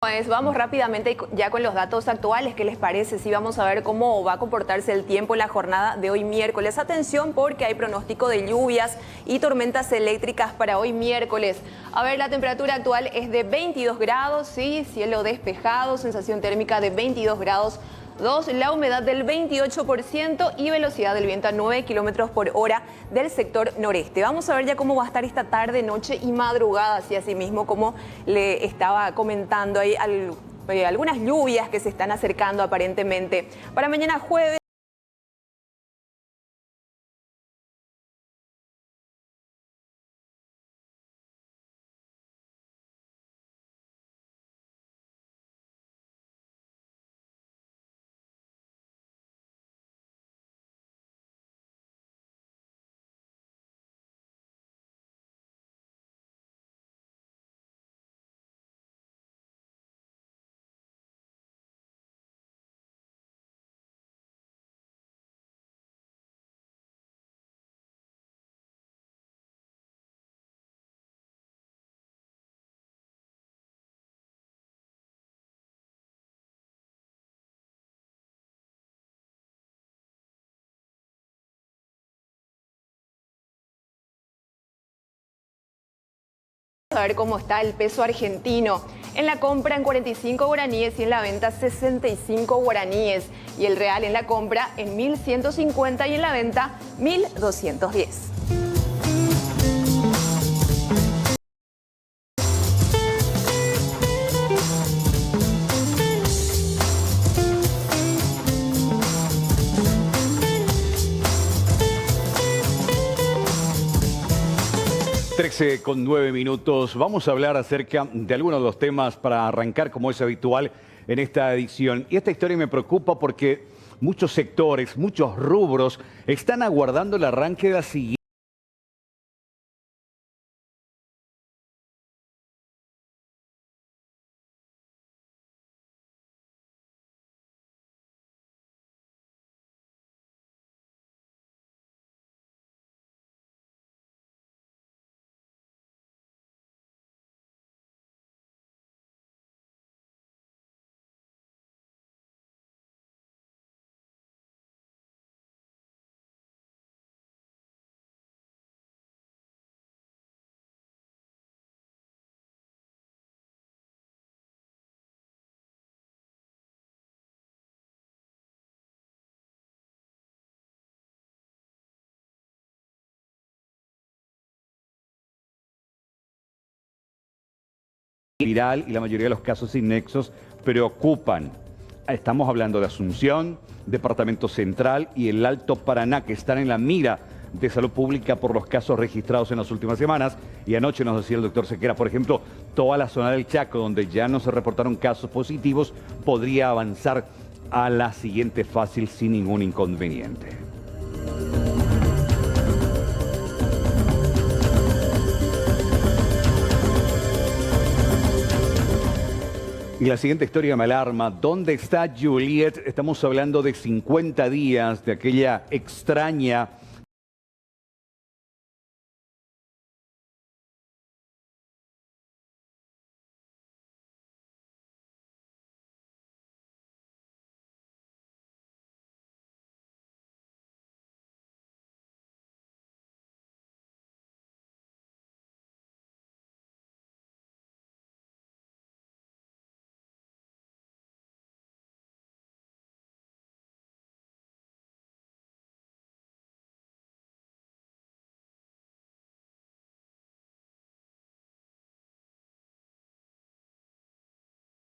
Pues vamos rápidamente ya con los datos actuales. ¿Qué les parece? Sí, vamos a ver cómo va a comportarse el tiempo en la jornada de hoy miércoles. Atención porque hay pronóstico de lluvias y tormentas eléctricas para hoy miércoles. A ver, la temperatura actual es de 22 grados, sí, cielo despejado, sensación térmica de 22 grados 2, la humedad del 28% y velocidad del viento a 9 kilómetros por hora del sector noreste. Vamos a ver ya cómo va a estar esta tarde, noche y madrugada, así asimismo como le estaba comentando, hay algunas lluvias que se están acercando aparentemente. Para mañana jueves. A ver cómo está el peso argentino. En la compra en 45 guaraníes y en la venta 65 guaraníes. Y el real en la compra en 1.150 y en la venta 1.210. Con 9 minutos. Vamos a hablar acerca de algunos de los temas para arrancar, como es habitual en esta edición. Y esta historia me preocupa porque muchos sectores, muchos rubros están aguardando el arranque de la siguiente. Viral y la mayoría de los casos sin nexos preocupan. Estamos hablando de Asunción, Departamento Central y el Alto Paraná, que están en la mira de salud pública por los casos registrados en las últimas semanas. Y anoche nos decía el doctor Sequera, por ejemplo, toda la zona del Chaco, donde ya no se reportaron casos positivos, podría avanzar a la siguiente fase sin ningún inconveniente. Y la siguiente historia me alarma. ¿Dónde está Juliet? Estamos hablando de 50 días de aquella extraña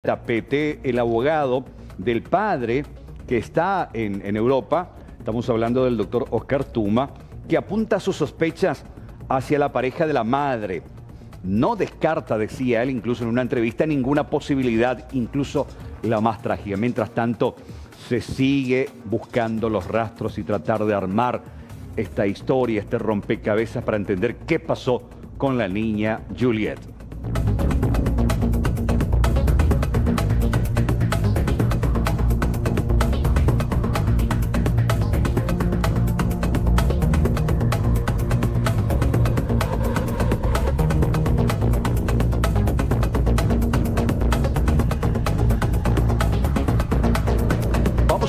tapete. El abogado del padre que está en Europa, estamos hablando del doctor Oscar Tuma, que apunta sus sospechas hacia la pareja de la madre. No descarta, decía él, incluso en una entrevista, ninguna posibilidad, incluso la más trágica. Mientras tanto, se sigue buscando los rastros y tratar de armar esta historia, este rompecabezas para entender qué pasó con la niña Juliet.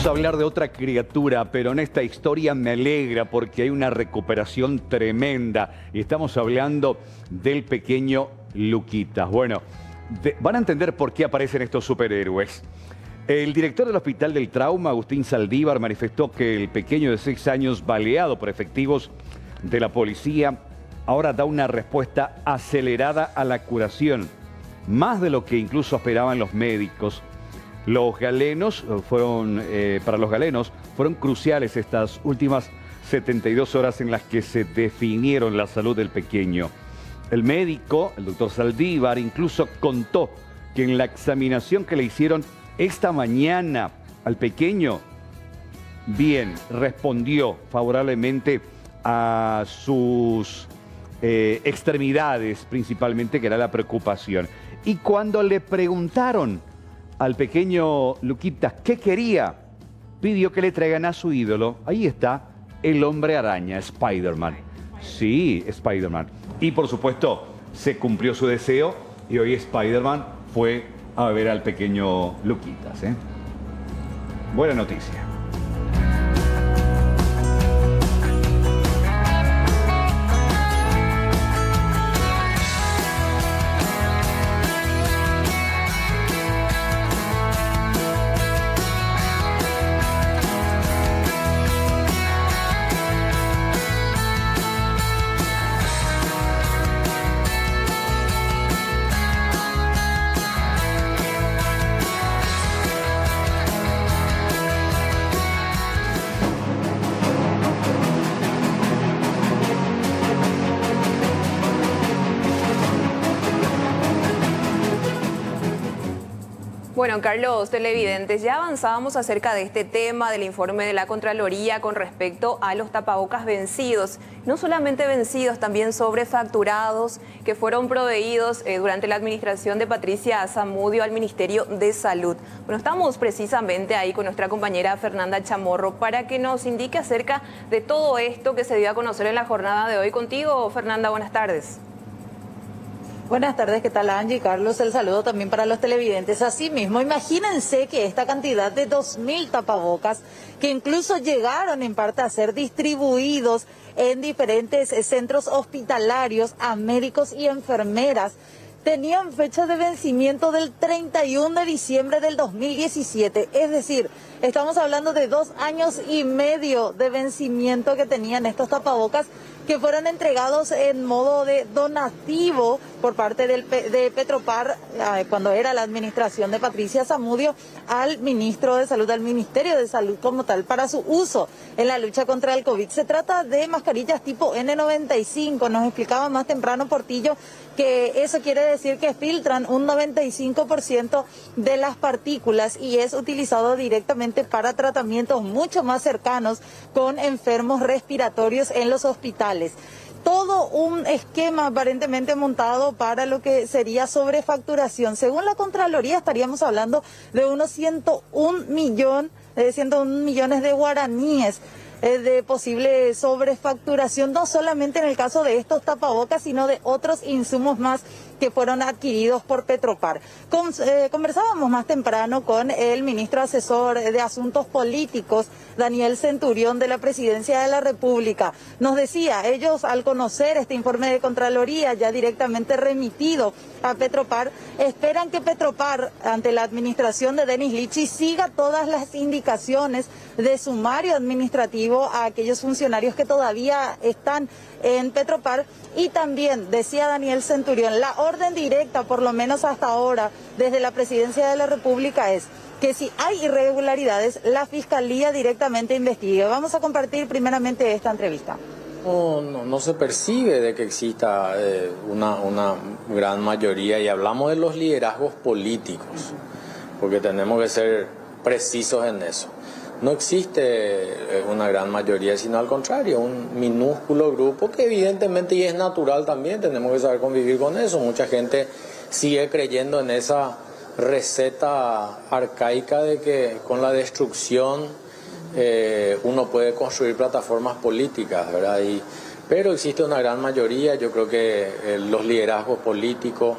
Vamos a hablar de otra criatura, pero en esta historia me alegra porque hay una recuperación tremenda. Y estamos hablando del pequeño Luquitas. Bueno, van a entender por qué aparecen estos superhéroes. El director del Hospital del Trauma, Agustín Saldívar, manifestó que el pequeño de 6 años, baleado por efectivos de la policía, ahora da una respuesta acelerada a la curación, más de lo que incluso esperaban los médicos. Los galenos para los galenos fueron cruciales estas últimas 72 horas en las que se definieron la salud del pequeño. El médico, el doctor Saldívar, incluso contó que en la examinación que le hicieron esta mañana al pequeño, bien, respondió favorablemente a sus extremidades, principalmente, que era la preocupación. Y cuando le preguntaron al pequeño Luquitas qué quería, pidió que le traigan a su ídolo. Ahí está, el hombre araña, Spider-Man. Sí, Spider-Man. Y por supuesto, se cumplió su deseo y hoy Spider-Man fue a ver al pequeño Luquitas. Buena noticia. Bueno, Carlos, televidentes, ya avanzábamos acerca de este tema del informe de la Contraloría con respecto a los tapabocas vencidos. No solamente vencidos, también sobrefacturados que fueron proveídos durante la administración de Patricia Zamudio al Ministerio de Salud. Bueno, estamos precisamente ahí con nuestra compañera Fernanda Chamorro para que nos indique acerca de todo esto que se dio a conocer en la jornada de hoy. Contigo, Fernanda, buenas tardes. Buenas tardes, ¿qué tal, Angie? Carlos, el saludo también para los televidentes. Asimismo, imagínense que esta cantidad de 2.000 tapabocas, que incluso llegaron en parte a ser distribuidos en diferentes centros hospitalarios a médicos y enfermeras, tenían fecha de vencimiento del 31 de diciembre del 2017. Es decir, estamos hablando de 2 años y medio de vencimiento que tenían estos tapabocas, que fueron entregados en modo de donativo por parte de Petropar, cuando era la administración de Patricia Zamudio, al ministro de Salud, al Ministerio de Salud como tal, para su uso en la lucha contra el COVID. Se trata de mascarillas tipo N95, nos explicaba más temprano Portillo que eso quiere decir que filtran un 95% de las partículas y es utilizado directamente para tratamientos mucho más cercanos con enfermos respiratorios en los hospitales. Todo un esquema aparentemente montado para lo que sería sobrefacturación. Según la Contraloría estaríamos hablando de unos 101 millones de guaraníes de posible sobrefacturación, no solamente en el caso de estos tapabocas, sino de otros insumos más que fueron adquiridos por Petropar. Conversábamos más temprano con el ministro asesor de Asuntos Políticos, Daniel Centurión, de la Presidencia de la República. Nos decía, ellos al conocer este informe de Contraloría ya directamente remitido a Petropar, esperan que Petropar, ante la administración de Denis Lichty, siga todas las indicaciones de sumario administrativo a aquellos funcionarios que todavía están en Petropar. Y también, decía Daniel Centurión, la orden directa, por lo menos hasta ahora, desde la Presidencia de la República es que si hay irregularidades, la Fiscalía directamente investigue. Vamos a compartir primeramente esta entrevista. No se percibe de que exista una gran mayoría, y hablamos de los liderazgos políticos, porque tenemos que ser precisos en eso. No existe una gran mayoría, sino al contrario, un minúsculo grupo que evidentemente, y es natural también, tenemos que saber convivir con eso. Mucha gente sigue creyendo en esa receta arcaica de que con la destrucción uno puede construir plataformas políticas, ¿verdad? Pero existe una gran mayoría. Yo creo que los liderazgos políticos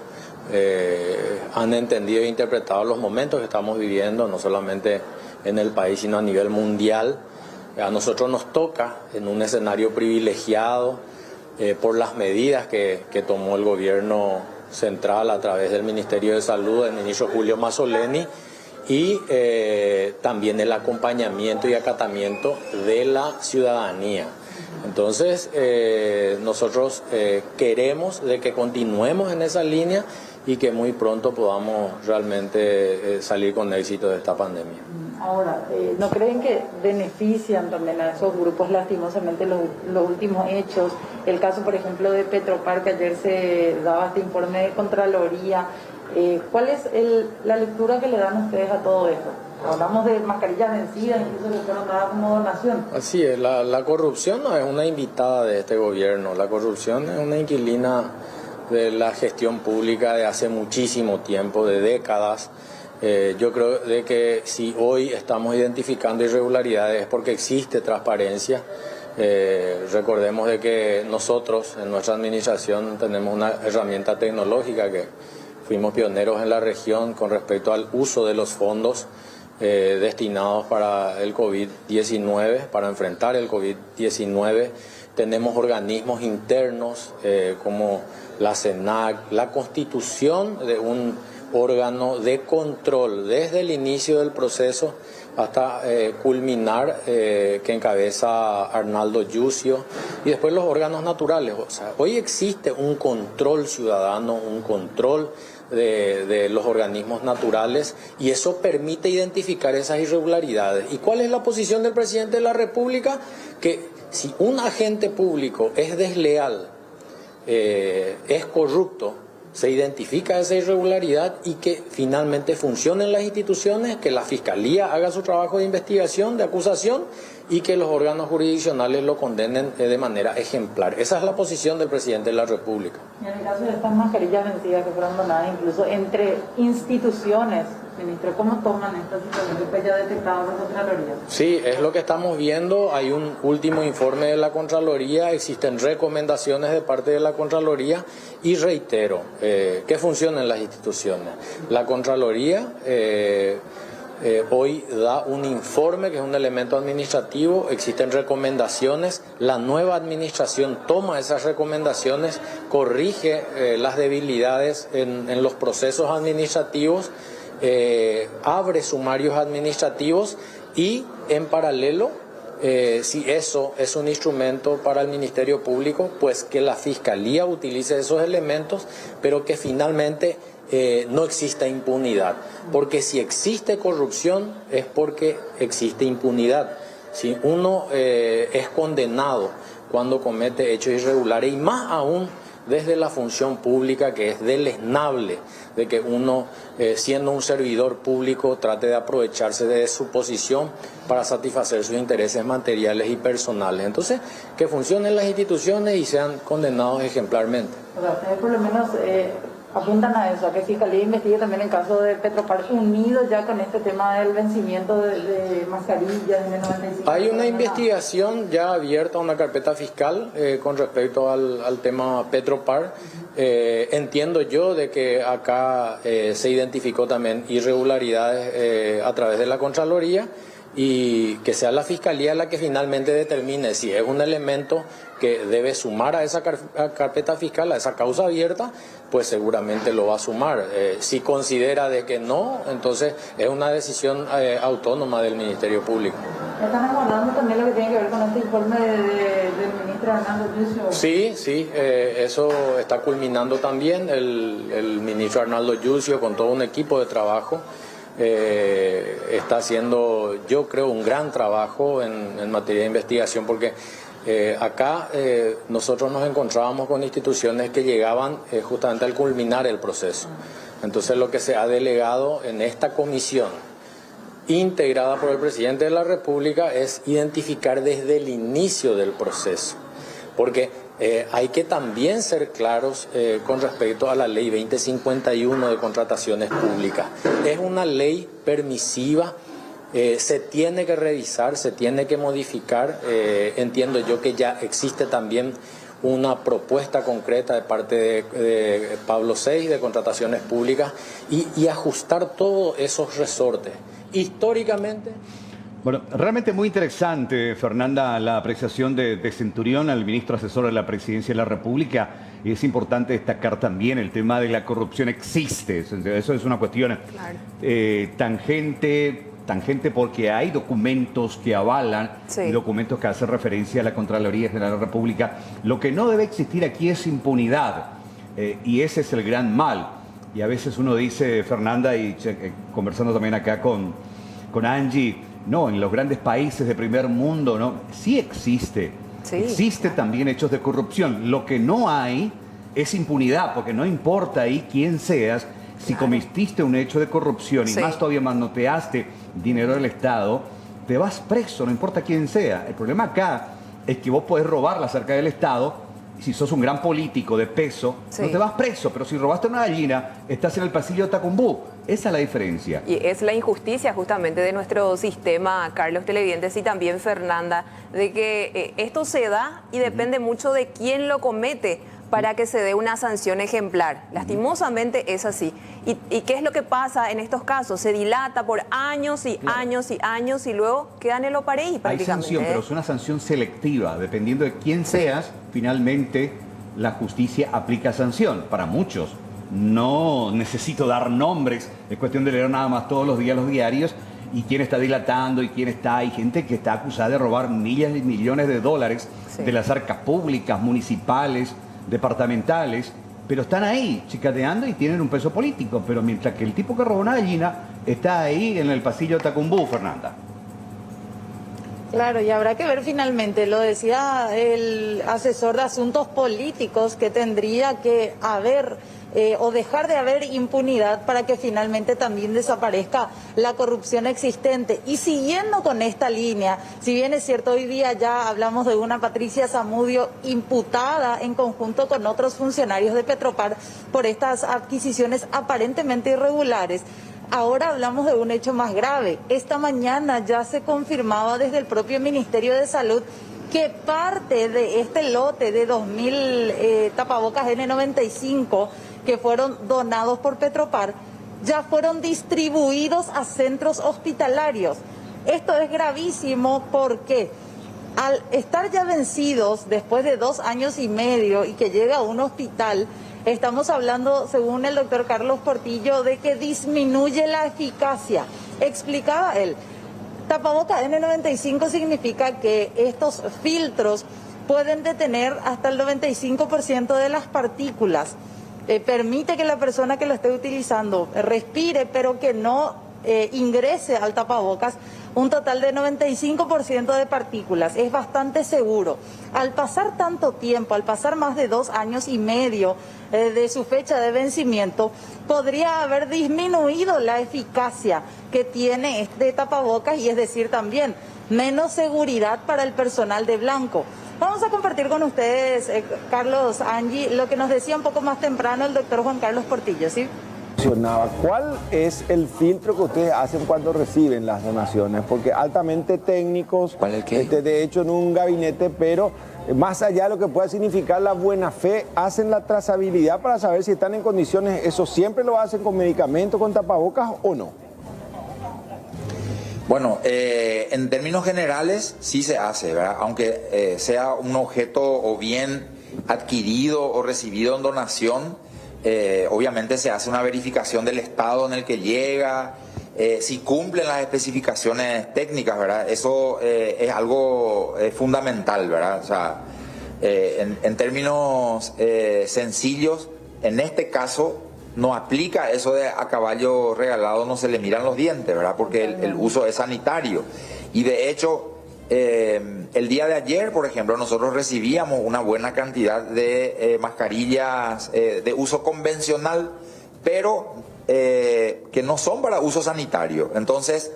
han entendido e interpretado los momentos que estamos viviendo, no solamente en el país, sino a nivel mundial. A nosotros nos toca en un escenario privilegiado por las medidas que tomó el gobierno central a través del Ministerio de Salud del ministro Julio Mazzoleni y también el acompañamiento y acatamiento de la ciudadanía. Entonces, nosotros queremos de que continuemos en esa línea y que muy pronto podamos realmente salir con éxito de esta pandemia. Ahora, ¿no creen que benefician también a esos grupos lastimosamente los últimos hechos? El caso, por ejemplo, de Petropar, que ayer se daba este informe de Contraloría. ¿Cuál es la lectura que le dan ustedes a todo esto? Hablamos de mascarillas vencidas, incluso que fueron dadas como donación. Así es, la corrupción no es una invitada de este gobierno, la corrupción es una inquilina de la gestión pública de hace muchísimo tiempo, de décadas. Yo creo de que si hoy estamos identificando irregularidades es porque existe transparencia. Recordemos de que nosotros en nuestra administración tenemos una herramienta tecnológica que fuimos pioneros en la región con respecto al uso de los fondos destinados para el COVID-19, para enfrentar el COVID-19. Tenemos organismos internos como la CENAC, la constitución de un órgano de control desde el inicio del proceso hasta culminar que encabeza Arnaldo Yucio, y después los órganos naturales. O sea, hoy existe un control ciudadano, un control de los organismos naturales, y eso permite identificar esas irregularidades. ¿Y cuál es la posición del presidente de la República? Que si un agente público es desleal, es corrupto, se identifica esa irregularidad y que finalmente funcionen las instituciones, que la Fiscalía haga su trabajo de investigación, de acusación, y que los órganos jurisdiccionales lo condenen de manera ejemplar. Esa es la posición del presidente de la República. Y en el caso de estas mascarillas vencidas que fueron donadas incluso entre instituciones, ministro, ¿cómo toman esta situación que fue ya detectada por la Contraloría? Sí, es lo que estamos viendo. Hay un último informe de la Contraloría, existen recomendaciones de parte de la Contraloría y reitero, que funcionen las instituciones. La Contraloría hoy da un informe que es un elemento administrativo, existen recomendaciones, la nueva administración toma esas recomendaciones, corrige las debilidades en los procesos administrativos, abre sumarios administrativos y en paralelo, si eso es un instrumento para el Ministerio Público, pues que la Fiscalía utilice esos elementos, pero que finalmente no exista impunidad, porque si existe corrupción es porque existe impunidad. Si uno es condenado cuando comete hechos irregulares, y más aún desde la función pública, que es deleznable de que uno, siendo un servidor público, trate de aprovecharse de su posición para satisfacer sus intereses materiales y personales. Entonces, que funcionen las instituciones y sean condenados ejemplarmente. O sea, ustedes por lo menos apuntan a eso, a que Fiscalía investigue también el caso de Petropar, unido ya con este tema del vencimiento de mascarillas de 95. Hay una investigación ya abierta, una carpeta fiscal con respecto al tema Petropar. Entiendo yo de que acá se identificó también irregularidades a través de la Contraloría, y que sea la Fiscalía la que finalmente determine si es un elemento que debe sumar a esa carpeta fiscal, a esa causa abierta, pues seguramente lo va a sumar. Si considera de que no, entonces es una decisión autónoma del Ministerio Público. ¿Están abordando también lo que tiene que ver con este informe del ministro Arnaldo Yucio? Sí, eso está culminando también. El ministro Arnaldo Yucio, con todo un equipo de trabajo, está haciendo, yo creo, un gran trabajo en materia de investigación, porque acá nosotros nos encontrábamos con instituciones que llegaban justamente al culminar el proceso. Entonces lo que se ha delegado en esta comisión integrada por el presidente de la República es identificar desde el inicio del proceso, porque hay que también ser claros con respecto a la ley 2051 de contrataciones públicas. Es una ley permisiva, se tiene que revisar, se tiene que modificar. Entiendo yo que ya existe también una propuesta concreta de parte de Pablo VI de contrataciones públicas y ajustar todos esos resortes. Históricamente... Bueno, realmente muy interesante, Fernanda, la apreciación de Centurión al ministro asesor de la Presidencia de la República. Y es importante destacar también el tema de la corrupción existe. Eso es una cuestión tangente porque hay documentos que avalan y documentos que hacen referencia a la Contraloría General de la República. Lo que no debe existir aquí es impunidad. Y ese es el gran mal. Y a veces uno dice, Fernanda, y conversando también acá con Angie, no, en los grandes países de primer mundo, no, sí existe. Existe también hechos de corrupción. Lo que no hay es impunidad, porque no importa ahí quién seas, si cometiste un hecho de corrupción y más todavía manoteaste dinero del Estado, te vas preso, no importa quién sea. El problema acá es que vos podés robarla cerca del Estado. Si sos un gran político de peso, no te vas preso, pero si robaste una gallina, estás en el pasillo de Tacumbú. Esa es la diferencia. Y es la injusticia justamente de nuestro sistema, Carlos, televidentes, y también Fernanda, de que esto se da y depende mucho de quién lo comete para que se dé una sanción ejemplar. Lastimosamente es así. ¿Y qué es lo que pasa en estos casos? Se dilata por años y años y años y luego queda en el opareí prácticamente. Hay sanción, pero es una sanción selectiva. Dependiendo de quién seas, finalmente la justicia aplica sanción. Para muchos, no necesito dar nombres, es cuestión de leer nada más todos los días los diarios y quién está dilatando y quién está. Hay gente que está acusada de robar miles y millones de dólares de las arcas públicas, municipales, departamentales, pero están ahí chicateando y tienen un peso político. Pero mientras que el tipo que robó una gallina está ahí en el pasillo de Tacumbú, Fernanda. Claro, y habrá que ver finalmente, lo decía el asesor de asuntos políticos, que tendría que haber o dejar de haber impunidad para que finalmente también desaparezca la corrupción existente. Y siguiendo con esta línea, si bien es cierto, hoy día ya hablamos de una Patricia Zamudio imputada en conjunto con otros funcionarios de Petropar por estas adquisiciones aparentemente irregulares, ahora hablamos de un hecho más grave. Esta mañana ya se confirmaba desde el propio Ministerio de Salud que parte de este lote de 2.000 tapabocas N95 que fueron donados por Petropar ya fueron distribuidos a centros hospitalarios. Esto es gravísimo porque al estar ya vencidos después de 2 años y medio y que llega a un hospital, estamos hablando, según el doctor Carlos Portillo, de que disminuye la eficacia. Explicaba él, tapaboca N95 significa que estos filtros pueden detener hasta el 95% de las partículas. Permite que la persona que lo esté utilizando respire, pero que no ingrese al tapabocas un total de 95% de partículas. Es bastante seguro. Al pasar tanto tiempo, al pasar más de 2 años y medio de su fecha de vencimiento, podría haber disminuido la eficacia que tiene este tapabocas y es decir también menos seguridad para el personal de blanco. Vamos a compartir con ustedes, Carlos, Angie, lo que nos decía un poco más temprano el doctor Juan Carlos Portillo, ¿sí? ¿Cuál es el filtro que ustedes hacen cuando reciben las donaciones? Porque altamente técnicos, de hecho en un gabinete, pero más allá de lo que pueda significar la buena fe, hacen la trazabilidad para saber si están en condiciones. ¿Eso siempre lo hacen con medicamentos, con tapabocas o no? Bueno, en términos generales sí se hace, ¿verdad? Aunque sea un objeto o bien adquirido o recibido en donación, obviamente se hace una verificación del estado en el que llega, si cumplen las especificaciones técnicas, ¿verdad? Eso es algo fundamental, ¿verdad? O sea, en términos sencillos, en este caso no aplica eso de a caballo regalado no se le miran los dientes, ¿verdad? Porque el uso es sanitario. Y de hecho, el día de ayer, por ejemplo, nosotros recibíamos una buena cantidad de mascarillas de uso convencional, pero que no son para uso sanitario. Entonces,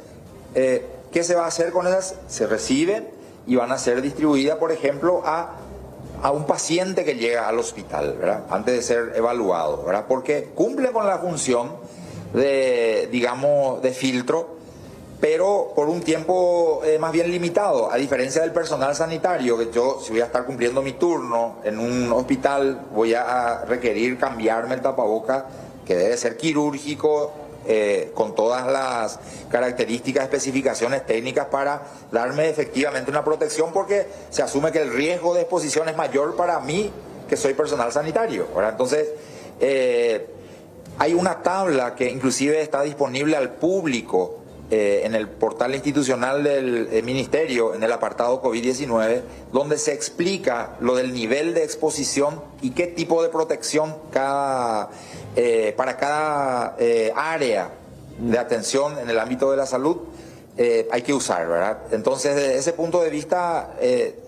¿qué se va a hacer con esas? Se reciben y van a ser distribuidas, por ejemplo, a un paciente que llega al hospital, ¿verdad? Antes de ser evaluado, ¿verdad? Porque cumple con la función de, digamos, de filtro pero por un tiempo más bien limitado, a diferencia del personal sanitario, que yo, si voy a estar cumpliendo mi turno en un hospital, voy a requerir cambiarme el tapaboca, que debe ser quirúrgico, con todas las características, especificaciones técnicas para darme efectivamente una protección, porque se asume que el riesgo de exposición es mayor para mí, que soy personal sanitario, ¿verdad? Entonces, hay una tabla que inclusive está disponible al público en el portal institucional del ministerio, en el apartado COVID-19, donde se explica lo del nivel de exposición y qué tipo de protección para cada área de atención en el ámbito de la salud hay que usar, ¿verdad? Entonces, desde ese punto de vista,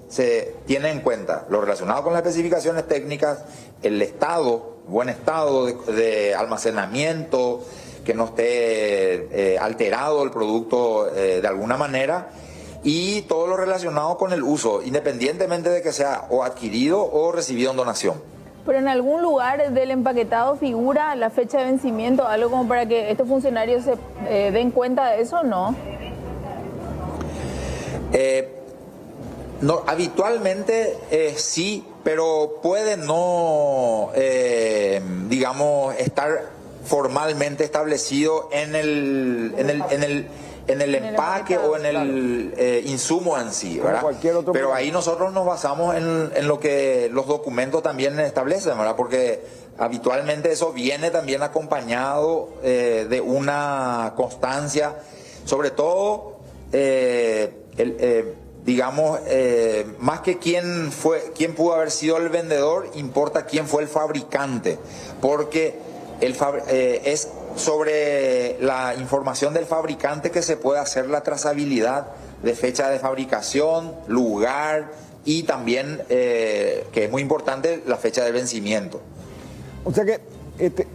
se tiene en cuenta lo relacionado con las especificaciones técnicas, el buen estado de almacenamiento, que no esté alterado el producto de alguna manera, y todo lo relacionado con el uso, independientemente de que sea o adquirido o recibido en donación. Pero en algún lugar del empaquetado figura la fecha de vencimiento, algo como para que estos funcionarios se den cuenta de eso, ¿no? No, habitualmente sí, pero puede no, digamos, estar formalmente establecido en el empaque o en el insumo en sí, ¿verdad? Pero ahí nosotros nos basamos en lo que los documentos también establecen, ¿verdad? Porque habitualmente eso viene también acompañado de una constancia, sobre todo, digamos, más que quién pudo haber sido el vendedor, importa quién fue el fabricante, porque es sobre la información del fabricante que se puede hacer la trazabilidad de fecha de fabricación, lugar y también, que es muy importante, la fecha de vencimiento. O sea que,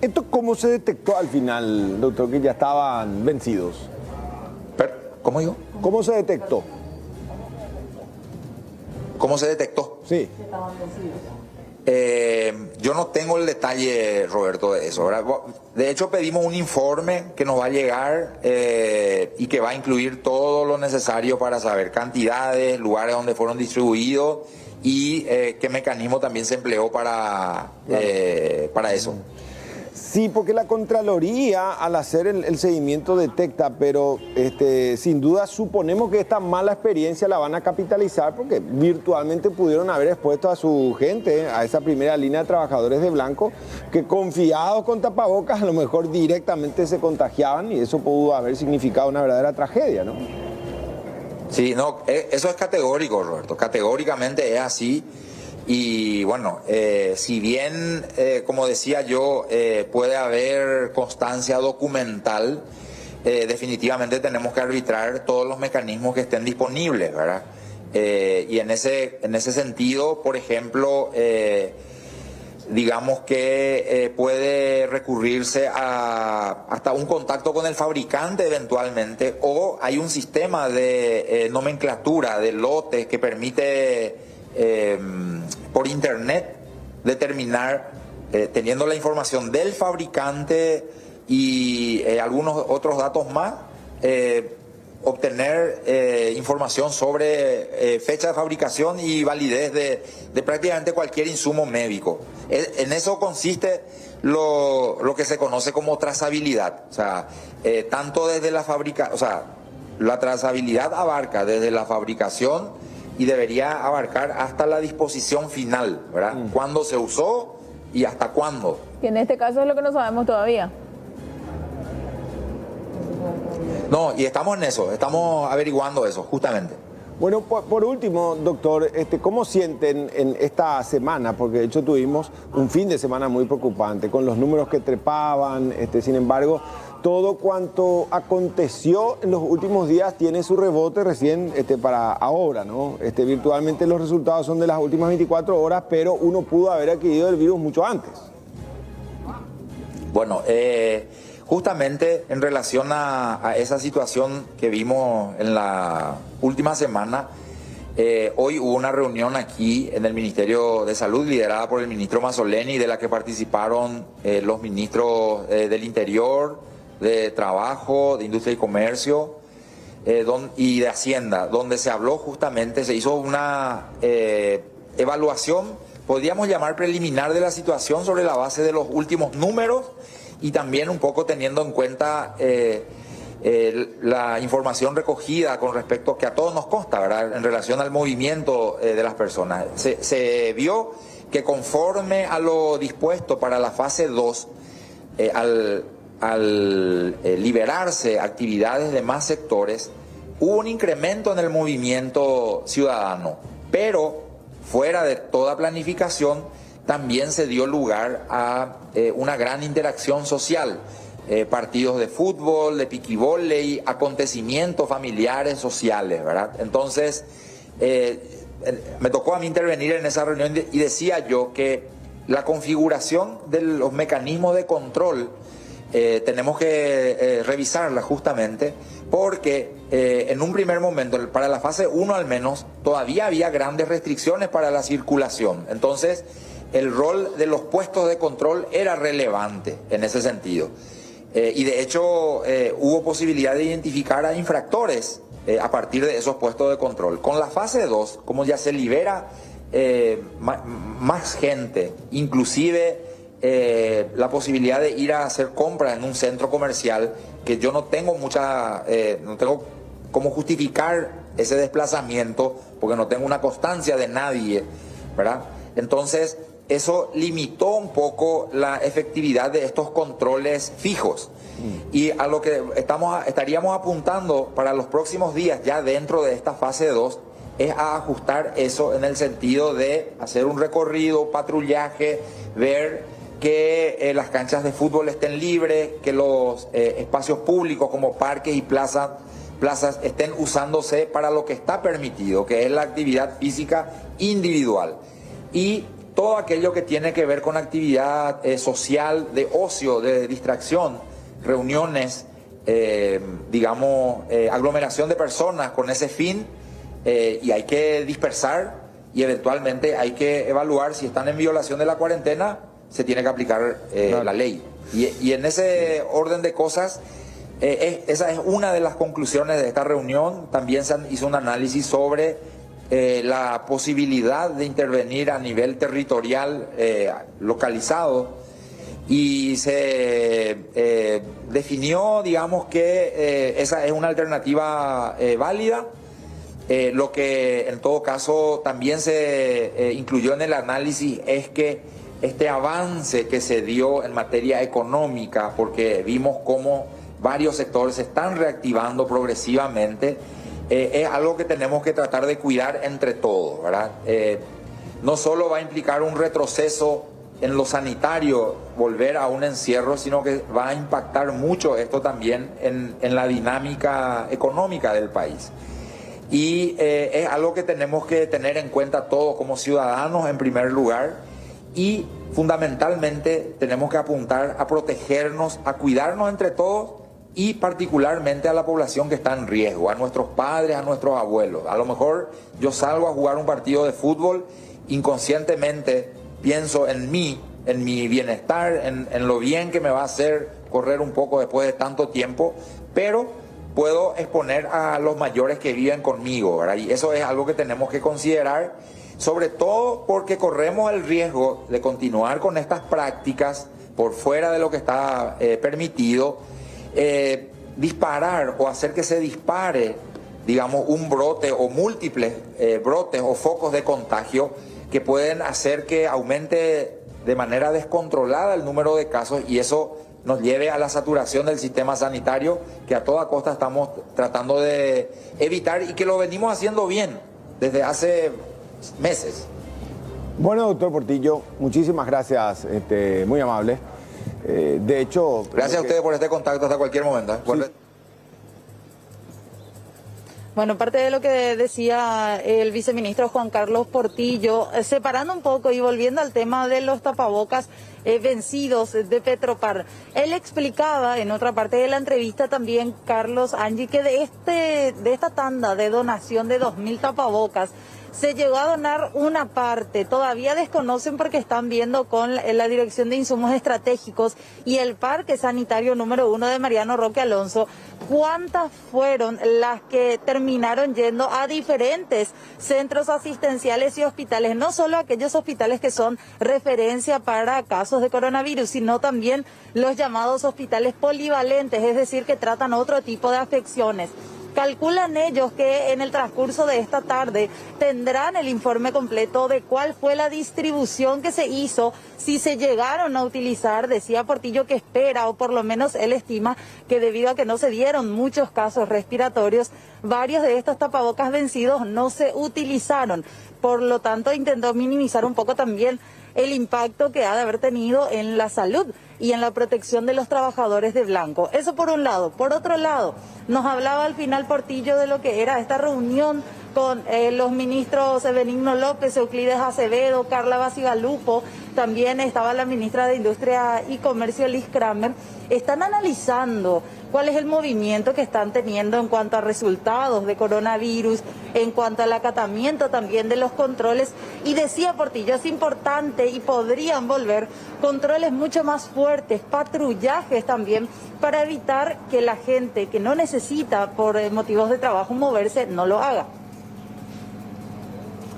¿esto cómo se detectó al final, doctor, que ya estaban vencidos? ¿Cómo digo? ¿Cómo se detectó? ¿Cómo se detectó? Sí. Yo no tengo el detalle, Roberto, de eso, ¿verdad? De hecho, pedimos un informe que nos va a llegar y que va a incluir todo lo necesario para saber cantidades, lugares donde fueron distribuidos y qué mecanismo también se empleó para eso. Sí, porque la Contraloría al hacer el seguimiento detecta, pero sin duda suponemos que esta mala experiencia la van a capitalizar porque virtualmente pudieron haber expuesto a su gente, a esa primera línea de trabajadores de blanco, que confiados con tapabocas a lo mejor directamente se contagiaban y eso pudo haber significado una verdadera tragedia, ¿no? Sí, no, eso es categórico, Roberto, categóricamente es así. Y bueno, si bien, como decía yo, puede haber constancia documental, definitivamente tenemos que arbitrar todos los mecanismos que estén disponibles, ¿verdad? Y en ese sentido, por ejemplo, digamos que puede recurrirse a hasta un contacto con el fabricante eventualmente, o hay un sistema de nomenclatura de lotes que permite por internet determinar, teniendo la información del fabricante y algunos otros datos más, obtener información sobre fecha de fabricación y validez de prácticamente cualquier insumo médico. En eso consiste lo que se conoce como trazabilidad. O sea, tanto desde la fabricación, o sea, la trazabilidad abarca desde la fabricación y debería abarcar hasta la disposición final, ¿verdad? ¿Cuándo se usó y hasta cuándo? Que en este caso es lo que no sabemos todavía. No, y estamos en eso, estamos averiguando eso, justamente. Bueno, por último, doctor, ¿cómo sienten en esta semana? Porque de hecho tuvimos un fin de semana muy preocupante, con los números que trepaban, sin embargo, todo cuanto aconteció en los últimos días tiene su rebote recién para ahora, ¿no? Virtualmente los resultados son de las últimas 24 horas, pero uno pudo haber adquirido el virus mucho antes. Bueno, justamente en relación a esa situación que vimos en la última semana, hoy hubo una reunión aquí en el Ministerio de Salud liderada por el ministro Mazzoleni, de la que participaron los ministros del Interior, de Trabajo, de Industria y Comercio, y de Hacienda, donde se habló justamente, se hizo una evaluación, podríamos llamar preliminar, de la situación sobre la base de los últimos números y también un poco teniendo en cuenta la información recogida con respecto, que a todos nos consta, ¿verdad?, en relación al movimiento de las personas. Se vio que conforme a lo dispuesto para la fase 2, al liberarse actividades de más sectores, hubo un incremento en el movimiento ciudadano, pero fuera de toda planificación también se dio lugar a una gran interacción social, partidos de fútbol, de piquivóley, acontecimientos familiares, sociales, ¿verdad? Entonces, me tocó a mí intervenir en esa reunión y decía yo que la configuración de los mecanismos de control tenemos que revisarla justamente porque en un primer momento, para la fase 1 al menos, todavía había grandes restricciones para la circulación. Entonces, el rol de los puestos de control era relevante en ese sentido. Y de hecho hubo posibilidad de identificar a infractores a partir de esos puestos de control. Con la fase 2, como ya se libera más gente, inclusive la posibilidad de ir a hacer compras en un centro comercial, que yo no tengo no tengo cómo justificar ese desplazamiento porque no tengo una constancia de nadie, ¿verdad? Entonces, eso limitó un poco la efectividad de estos controles fijos. Y a lo que estaríamos apuntando para los próximos días, ya dentro de esta fase 2, es a ajustar eso en el sentido de hacer un recorrido, patrullaje, ver que las canchas de fútbol estén libres, que los espacios públicos como parques y plazas estén usándose para lo que está permitido, que es la actividad física individual. Y todo aquello que tiene que ver con actividad social, de ocio, de distracción, reuniones, aglomeración de personas con ese fin, y hay que dispersar y eventualmente hay que evaluar si están en violación de la cuarentena, se tiene que aplicar la ley. Y en ese orden de cosas, esa es una de las conclusiones de esta reunión. También se hizo un análisis sobre la posibilidad de intervenir a nivel territorial localizado y se definió, digamos, que esa es una alternativa válida. Lo que en todo caso también se incluyó en el análisis es que este avance que se dio en materia económica, porque vimos cómo varios sectores se están reactivando progresivamente, es algo que tenemos que tratar de cuidar entre todos, ¿verdad? No solo va a implicar un retroceso en lo sanitario, volver a un encierro, sino que va a impactar mucho esto también en la dinámica económica del país. Y es algo que tenemos que tener en cuenta todos como ciudadanos en primer lugar, y fundamentalmente tenemos que apuntar a protegernos, a cuidarnos entre todos, y particularmente a la población que está en riesgo, a nuestros padres, a nuestros abuelos. A lo mejor yo salgo a jugar un partido de fútbol, inconscientemente pienso en mí, en mi bienestar, en lo bien que me va a hacer correr un poco después de tanto tiempo, pero puedo exponer a los mayores que viven conmigo, ¿verdad? Y eso es algo que tenemos que considerar, sobre todo porque corremos el riesgo de continuar con estas prácticas por fuera de lo que está permitido, disparar o hacer que se dispare, digamos, un brote o múltiples brotes o focos de contagio que pueden hacer que aumente de manera descontrolada el número de casos, y eso nos lleve a la saturación del sistema sanitario, que a toda costa estamos tratando de evitar y que lo venimos haciendo bien desde hace meses. Bueno, doctor Portillo, muchísimas gracias, muy amable. De hecho... Gracias a ustedes por este contacto hasta cualquier momento. Sí. Bueno, parte de lo que decía el viceministro Juan Carlos Portillo, separando un poco y volviendo al tema de los tapabocas, vencidos de Petropar. Él explicaba en otra parte de la entrevista también, Carlos, Angie, que de esta tanda de donación de 2.000 tapabocas, se llegó a donar una parte, todavía desconocen porque están viendo con la Dirección de Insumos Estratégicos y el Parque Sanitario número 1 de Mariano Roque Alonso, cuántas fueron las que terminaron yendo a diferentes centros asistenciales y hospitales, no solo aquellos hospitales que son referencia para casos de coronavirus, sino también los llamados hospitales polivalentes, es decir, que tratan otro tipo de afecciones. Calculan ellos que en el transcurso de esta tarde tendrán el informe completo de cuál fue la distribución que se hizo, si se llegaron a utilizar. Decía Portillo que espera, o por lo menos él estima, que debido a que no se dieron muchos casos respiratorios, varios de estos tapabocas vencidos no se utilizaron. Por lo tanto, intentó minimizar un poco también el impacto que ha de haber tenido en la salud y en la protección de los trabajadores de blanco. Eso por un lado. Por otro lado, nos hablaba al final Portillo de lo que era esta reunión con los ministros Benigno López, Euclides Acevedo, Carla Basigalupo, también estaba la ministra de Industria y Comercio, Liz Kramer. Están analizando cuál es el movimiento que están teniendo en cuanto a resultados de coronavirus, en cuanto al acatamiento también de los controles. Y decía Portillo, es importante y podrían volver controles mucho más fuertes, patrullajes también, para evitar que la gente que no necesita por motivos de trabajo moverse no lo haga.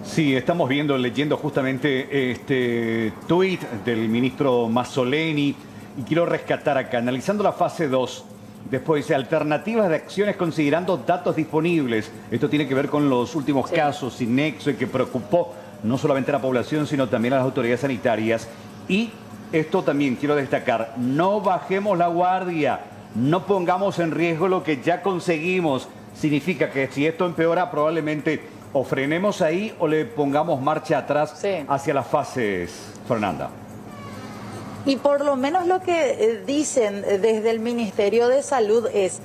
Sí, estamos leyendo justamente este tuit del ministro Mazzoleni y quiero rescatar acá, analizando la fase 2, después dice alternativas de acciones considerando datos disponibles. Esto tiene que ver con los últimos casos sin nexo y que preocupó no solamente a la población, sino también a las autoridades sanitarias. Y esto también quiero destacar, no bajemos la guardia, no pongamos en riesgo lo que ya conseguimos. Significa que si esto empeora, probablemente o frenemos ahí o le pongamos marcha atrás hacia las fases, Fernanda. Y por lo menos lo que dicen desde el Ministerio de Salud es,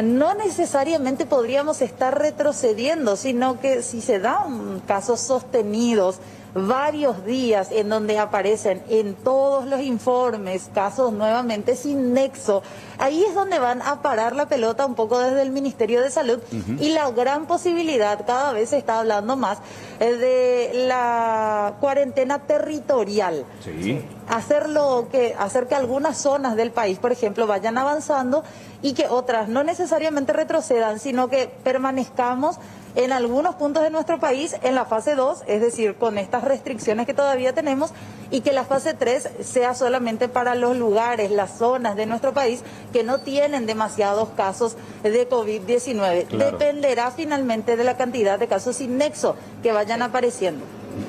no necesariamente podríamos estar retrocediendo, sino que si se dan casos sostenidos, varios días en donde aparecen en todos los informes casos nuevamente sin nexo, ahí es donde van a parar la pelota un poco desde el Ministerio de Salud. Y la gran posibilidad, cada vez se está hablando más, de la cuarentena territorial. Hacer que algunas zonas del país, por ejemplo, vayan avanzando y que otras no necesariamente retrocedan, sino que permanezcamos en algunos puntos de nuestro país en la fase 2, es decir, con estas restricciones que todavía tenemos, y que la fase 3 sea solamente para los lugares, las zonas de nuestro país que no tienen demasiados casos de COVID-19. Dependerá finalmente de la cantidad de casos sin nexo que vayan apareciendo.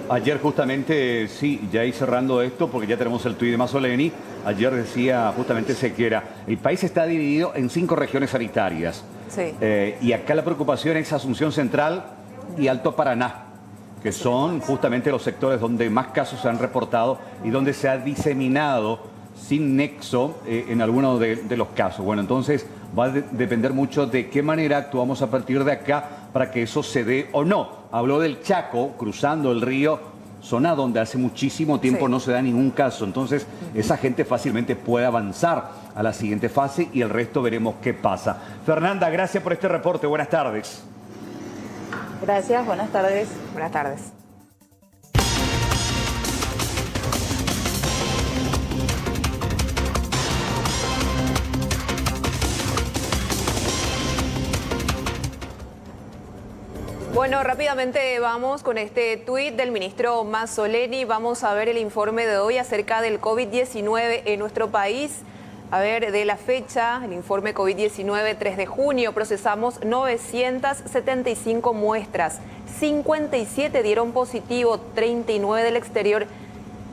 Ayer justamente, sí, ya ahí cerrando esto, porque ya tenemos el tuit de Mazzoleni, ayer decía justamente Sequera, el país está dividido en 5 regiones sanitarias. Y acá la preocupación es Asunción Central y Alto Paraná, que son justamente los sectores donde más casos se han reportado y donde se ha diseminado sin nexo en algunos de los casos. Bueno, entonces va a depender mucho de qué manera actuamos a partir de acá para que eso se dé o no. Habló del Chaco, cruzando el río, zona donde hace muchísimo tiempo no se da ningún caso. Entonces, esa gente fácilmente puede avanzar a la siguiente fase y el resto veremos qué pasa. Fernanda, gracias por este reporte. Buenas tardes. Gracias, buenas tardes. Buenas tardes. Bueno, rápidamente vamos con este tuit del ministro Mazzoleni. Vamos a ver el informe de hoy acerca del COVID-19 en nuestro país. A ver, de la fecha, el informe COVID-19, 3 de junio, procesamos 975 muestras, 57 dieron positivo, 39 del exterior,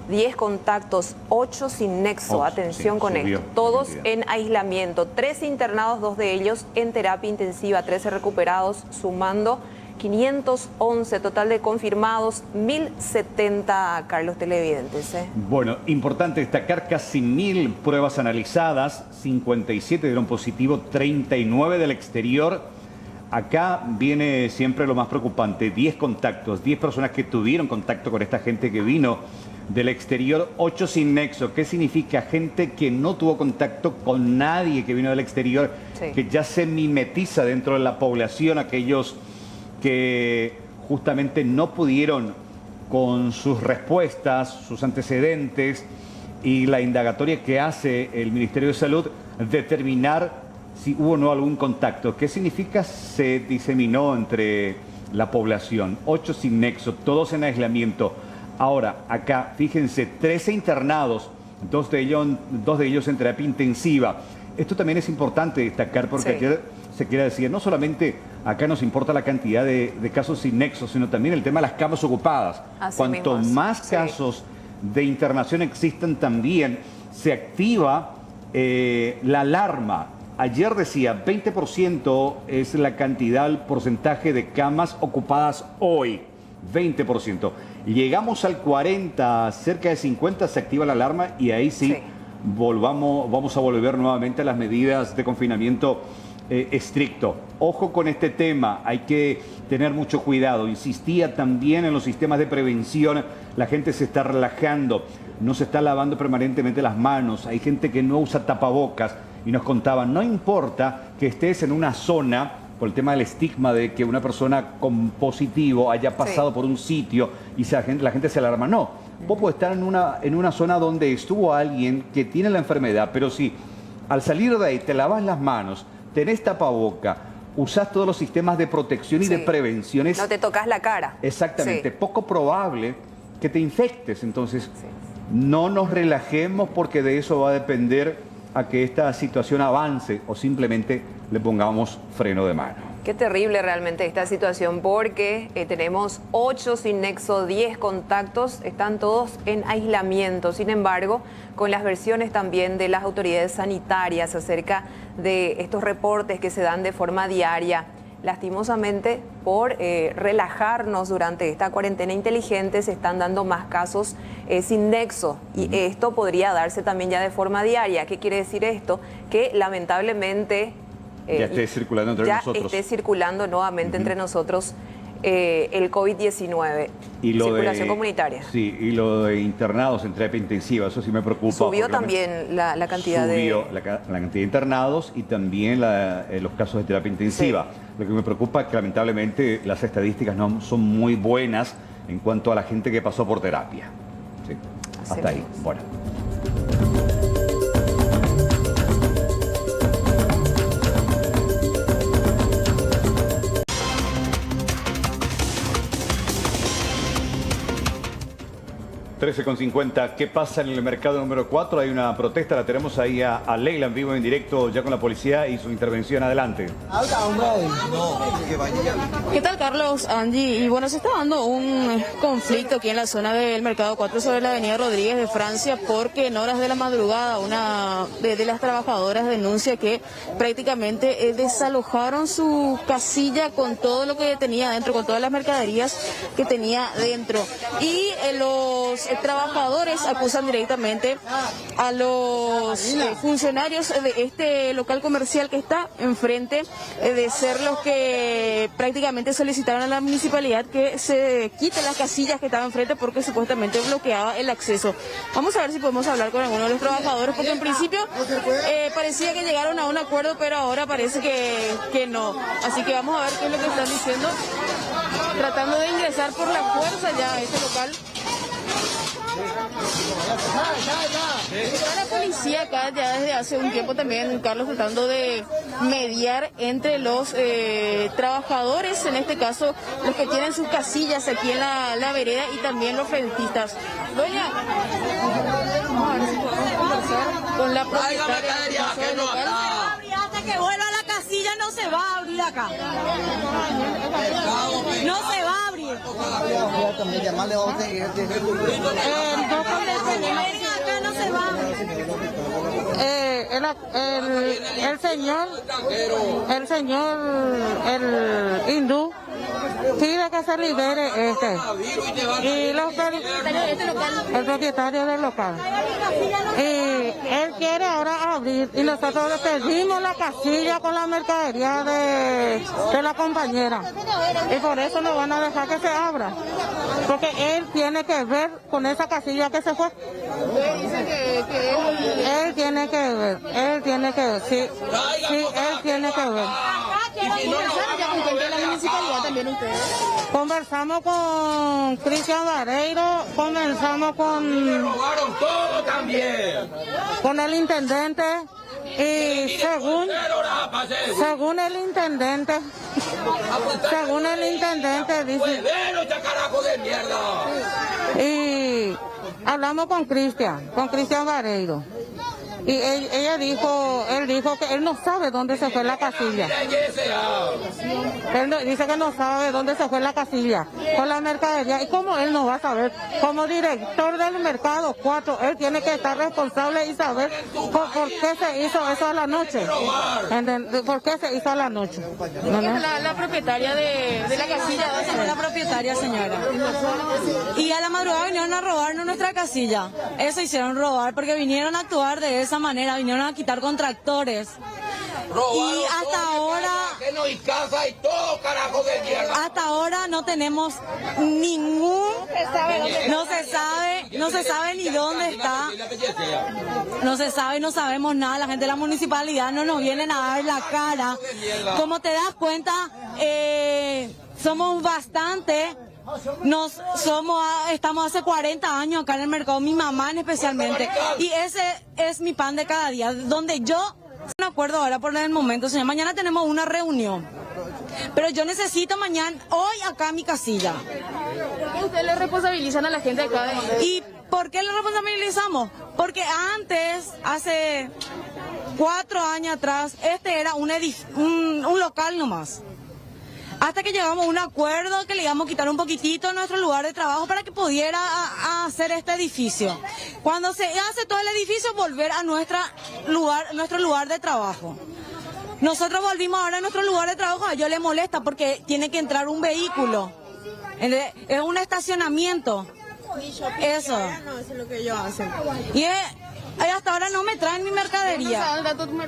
10 contactos, 8 sin nexo, atención con esto, todos en aislamiento, 13 internados, 2 de ellos en terapia intensiva, 13 recuperados, sumando 511, total de confirmados, 1070, Carlos, televidentes. Bueno, importante destacar casi 1000 pruebas analizadas, 57 dieron positivo, 39 del exterior. acá viene siempre lo más preocupante, 10 contactos, 10 personas que tuvieron contacto con esta gente que vino del exterior, 8 sin nexo. ¿Qué significa? Gente que no tuvo contacto con nadie que vino del exterior, Sí. que ya se mimetiza dentro de la población, aquellos que justamente no pudieron con sus respuestas, sus antecedentes y la indagatoria que hace el Ministerio de Salud, determinar si hubo o no algún contacto. ¿Qué significa? Se diseminó entre la población, 8 sin nexo, todos en aislamiento. Ahora, acá, fíjense, 13 internados, dos de ellos en terapia intensiva. Esto también es importante destacar porque Sí. ayer se quiere decir, no solamente acá nos importa la cantidad de casos sin nexo, sino también el tema de las camas ocupadas. Así Cuanto mismo es. más Sí. casos de internación existan también, se activa la alarma. Ayer decía 20% es la cantidad, el porcentaje de camas ocupadas hoy. 20%. Llegamos al 40, cerca de 50 se activa la alarma y ahí sí, Sí. vamos a volver nuevamente a las medidas de confinamiento estricto. Ojo con este tema, hay que tener mucho cuidado. Insistía también en los sistemas de prevención, la gente se está relajando, no se está lavando permanentemente las manos, hay gente que no usa tapabocas y nos contaban, no importa que estés en una zona, por el tema del estigma de que una persona con positivo haya pasado Sí. por un sitio y la gente se alarma, no. Vos podés estar en una zona donde estuvo alguien que tiene la enfermedad, pero si al salir de ahí te lavas las manos, tenés tapaboca, usás todos los sistemas de protección y Sí. de prevención, es No te tocas la cara. exactamente Sí. poco probable que te infectes. Entonces, no nos relajemos porque de eso va a depender a que esta situación avance o simplemente le pongamos freno de mano. Qué terrible realmente esta situación porque tenemos 8 sin nexo, 10 contactos, están todos en aislamiento. Sin embargo, con las versiones también de las autoridades sanitarias acerca de estos reportes que se dan de forma diaria, lastimosamente por relajarnos durante esta cuarentena inteligente se están dando más casos sin nexo y esto podría darse también ya de forma diaria. ¿Qué quiere decir esto? Que lamentablemente Ya esté circulando entre nosotros. esté circulando nuevamente entre nosotros el COVID-19. Y lo Circulación comunitaria. Sí, y lo de internados en terapia intensiva, eso sí me preocupa. Subió porque también la cantidad subió de... la cantidad de internados y también los casos de terapia intensiva. Lo que me preocupa es que lamentablemente las estadísticas no son muy buenas en cuanto a la gente que pasó por terapia. Sí, Así hasta ahí. mismo. Bueno. $13.50. ¿Qué pasa en el mercado número 4? Hay una protesta, la tenemos ahí a Leila en vivo, en directo, ya con la policía y su intervención. Adelante. ¿Qué tal, Carlos, Angie? Y bueno, se está dando un conflicto aquí en la zona del Mercado 4 sobre la avenida Rodríguez de Francia porque en horas de la madrugada una de las trabajadoras denuncia que prácticamente desalojaron su casilla con todo lo que tenía dentro, con todas las mercaderías que tenía dentro. Y los trabajadores acusan directamente a los funcionarios de este local comercial que está enfrente de ser los que prácticamente solicitaron a la municipalidad que se quiten las casillas que estaban enfrente porque supuestamente bloqueaba el acceso. Vamos a ver si podemos hablar con alguno de los trabajadores porque en principio parecía que llegaron a un acuerdo, pero ahora parece que no. Así que vamos a ver qué es lo que están diciendo, tratando de ingresar por la fuerza ya a este local. Está la policía acá ya desde hace un tiempo también, Carlos, tratando de mediar entre los trabajadores, en este caso los que tienen sus casillas aquí en la vereda y también los rentistas. Doña, vamos a ver si podemos conversar con la propietaria del local. Hasta que vuelva a la casilla no se va a abrir acá. No se va a abrir. Acá no se va a abrir. El señor hindú pide que se libere y el propietario del local. Y Él quiere ahora abrir y nosotros pedimos la casilla con la mercadería de la compañera. Y por eso no van a dejar que se abra. Porque él tiene que ver con esa casilla que se fue. Él tiene que ver, sí, él tiene que ver. Conversamos con Cristian Vareiro, conversamos con el intendente y según el intendente dice, y hablamos con Cristian Vareiro. Y él dijo que él no sabe dónde se fue la casilla. Él dice que no sabe dónde se fue la casilla con la mercadería. ¿Y cómo él no va a saber? Como director del mercado 4, él tiene que estar responsable y saber por qué se hizo eso a la noche. ¿Por qué se hizo a la noche? ¿No? La propietaria de la casilla va a ser la propietaria, señora. Y a la madrugada vinieron a robarnos nuestra casilla. Eso hicieron robar porque vinieron a actuar de esa manera, vinieron a quitar con tractores. Y hasta ahora no tenemos ningún, no se sabe ni dónde está, no se sabe, no sabemos nada. La gente de la municipalidad no nos vienen a dar la cara. Como te das cuenta, somos bastante. Estamos hace 40 años acá en el mercado, mi mamá especialmente, y ese es mi pan de cada día, donde yo no acuerdo ahora por el momento, señor. Mañana tenemos una reunión, pero yo necesito hoy acá mi casilla. ¿Por qué ustedes le responsabilizan a la gente acá? ¿Y por qué le responsabilizamos? Porque antes, hace 4 años atrás, este era un local nomás. Hasta que llegamos a un acuerdo que le íbamos a quitar un poquitito nuestro lugar de trabajo para que pudiera hacer este edificio. Cuando se hace todo el edificio, volver a nuestro lugar de trabajo. Nosotros volvimos ahora a nuestro lugar de trabajo, a ellos les molesta porque tiene que entrar un vehículo. Es un estacionamiento. Eso. es lo que ellos hacen. Y hasta ahora no me traen mi mercadería.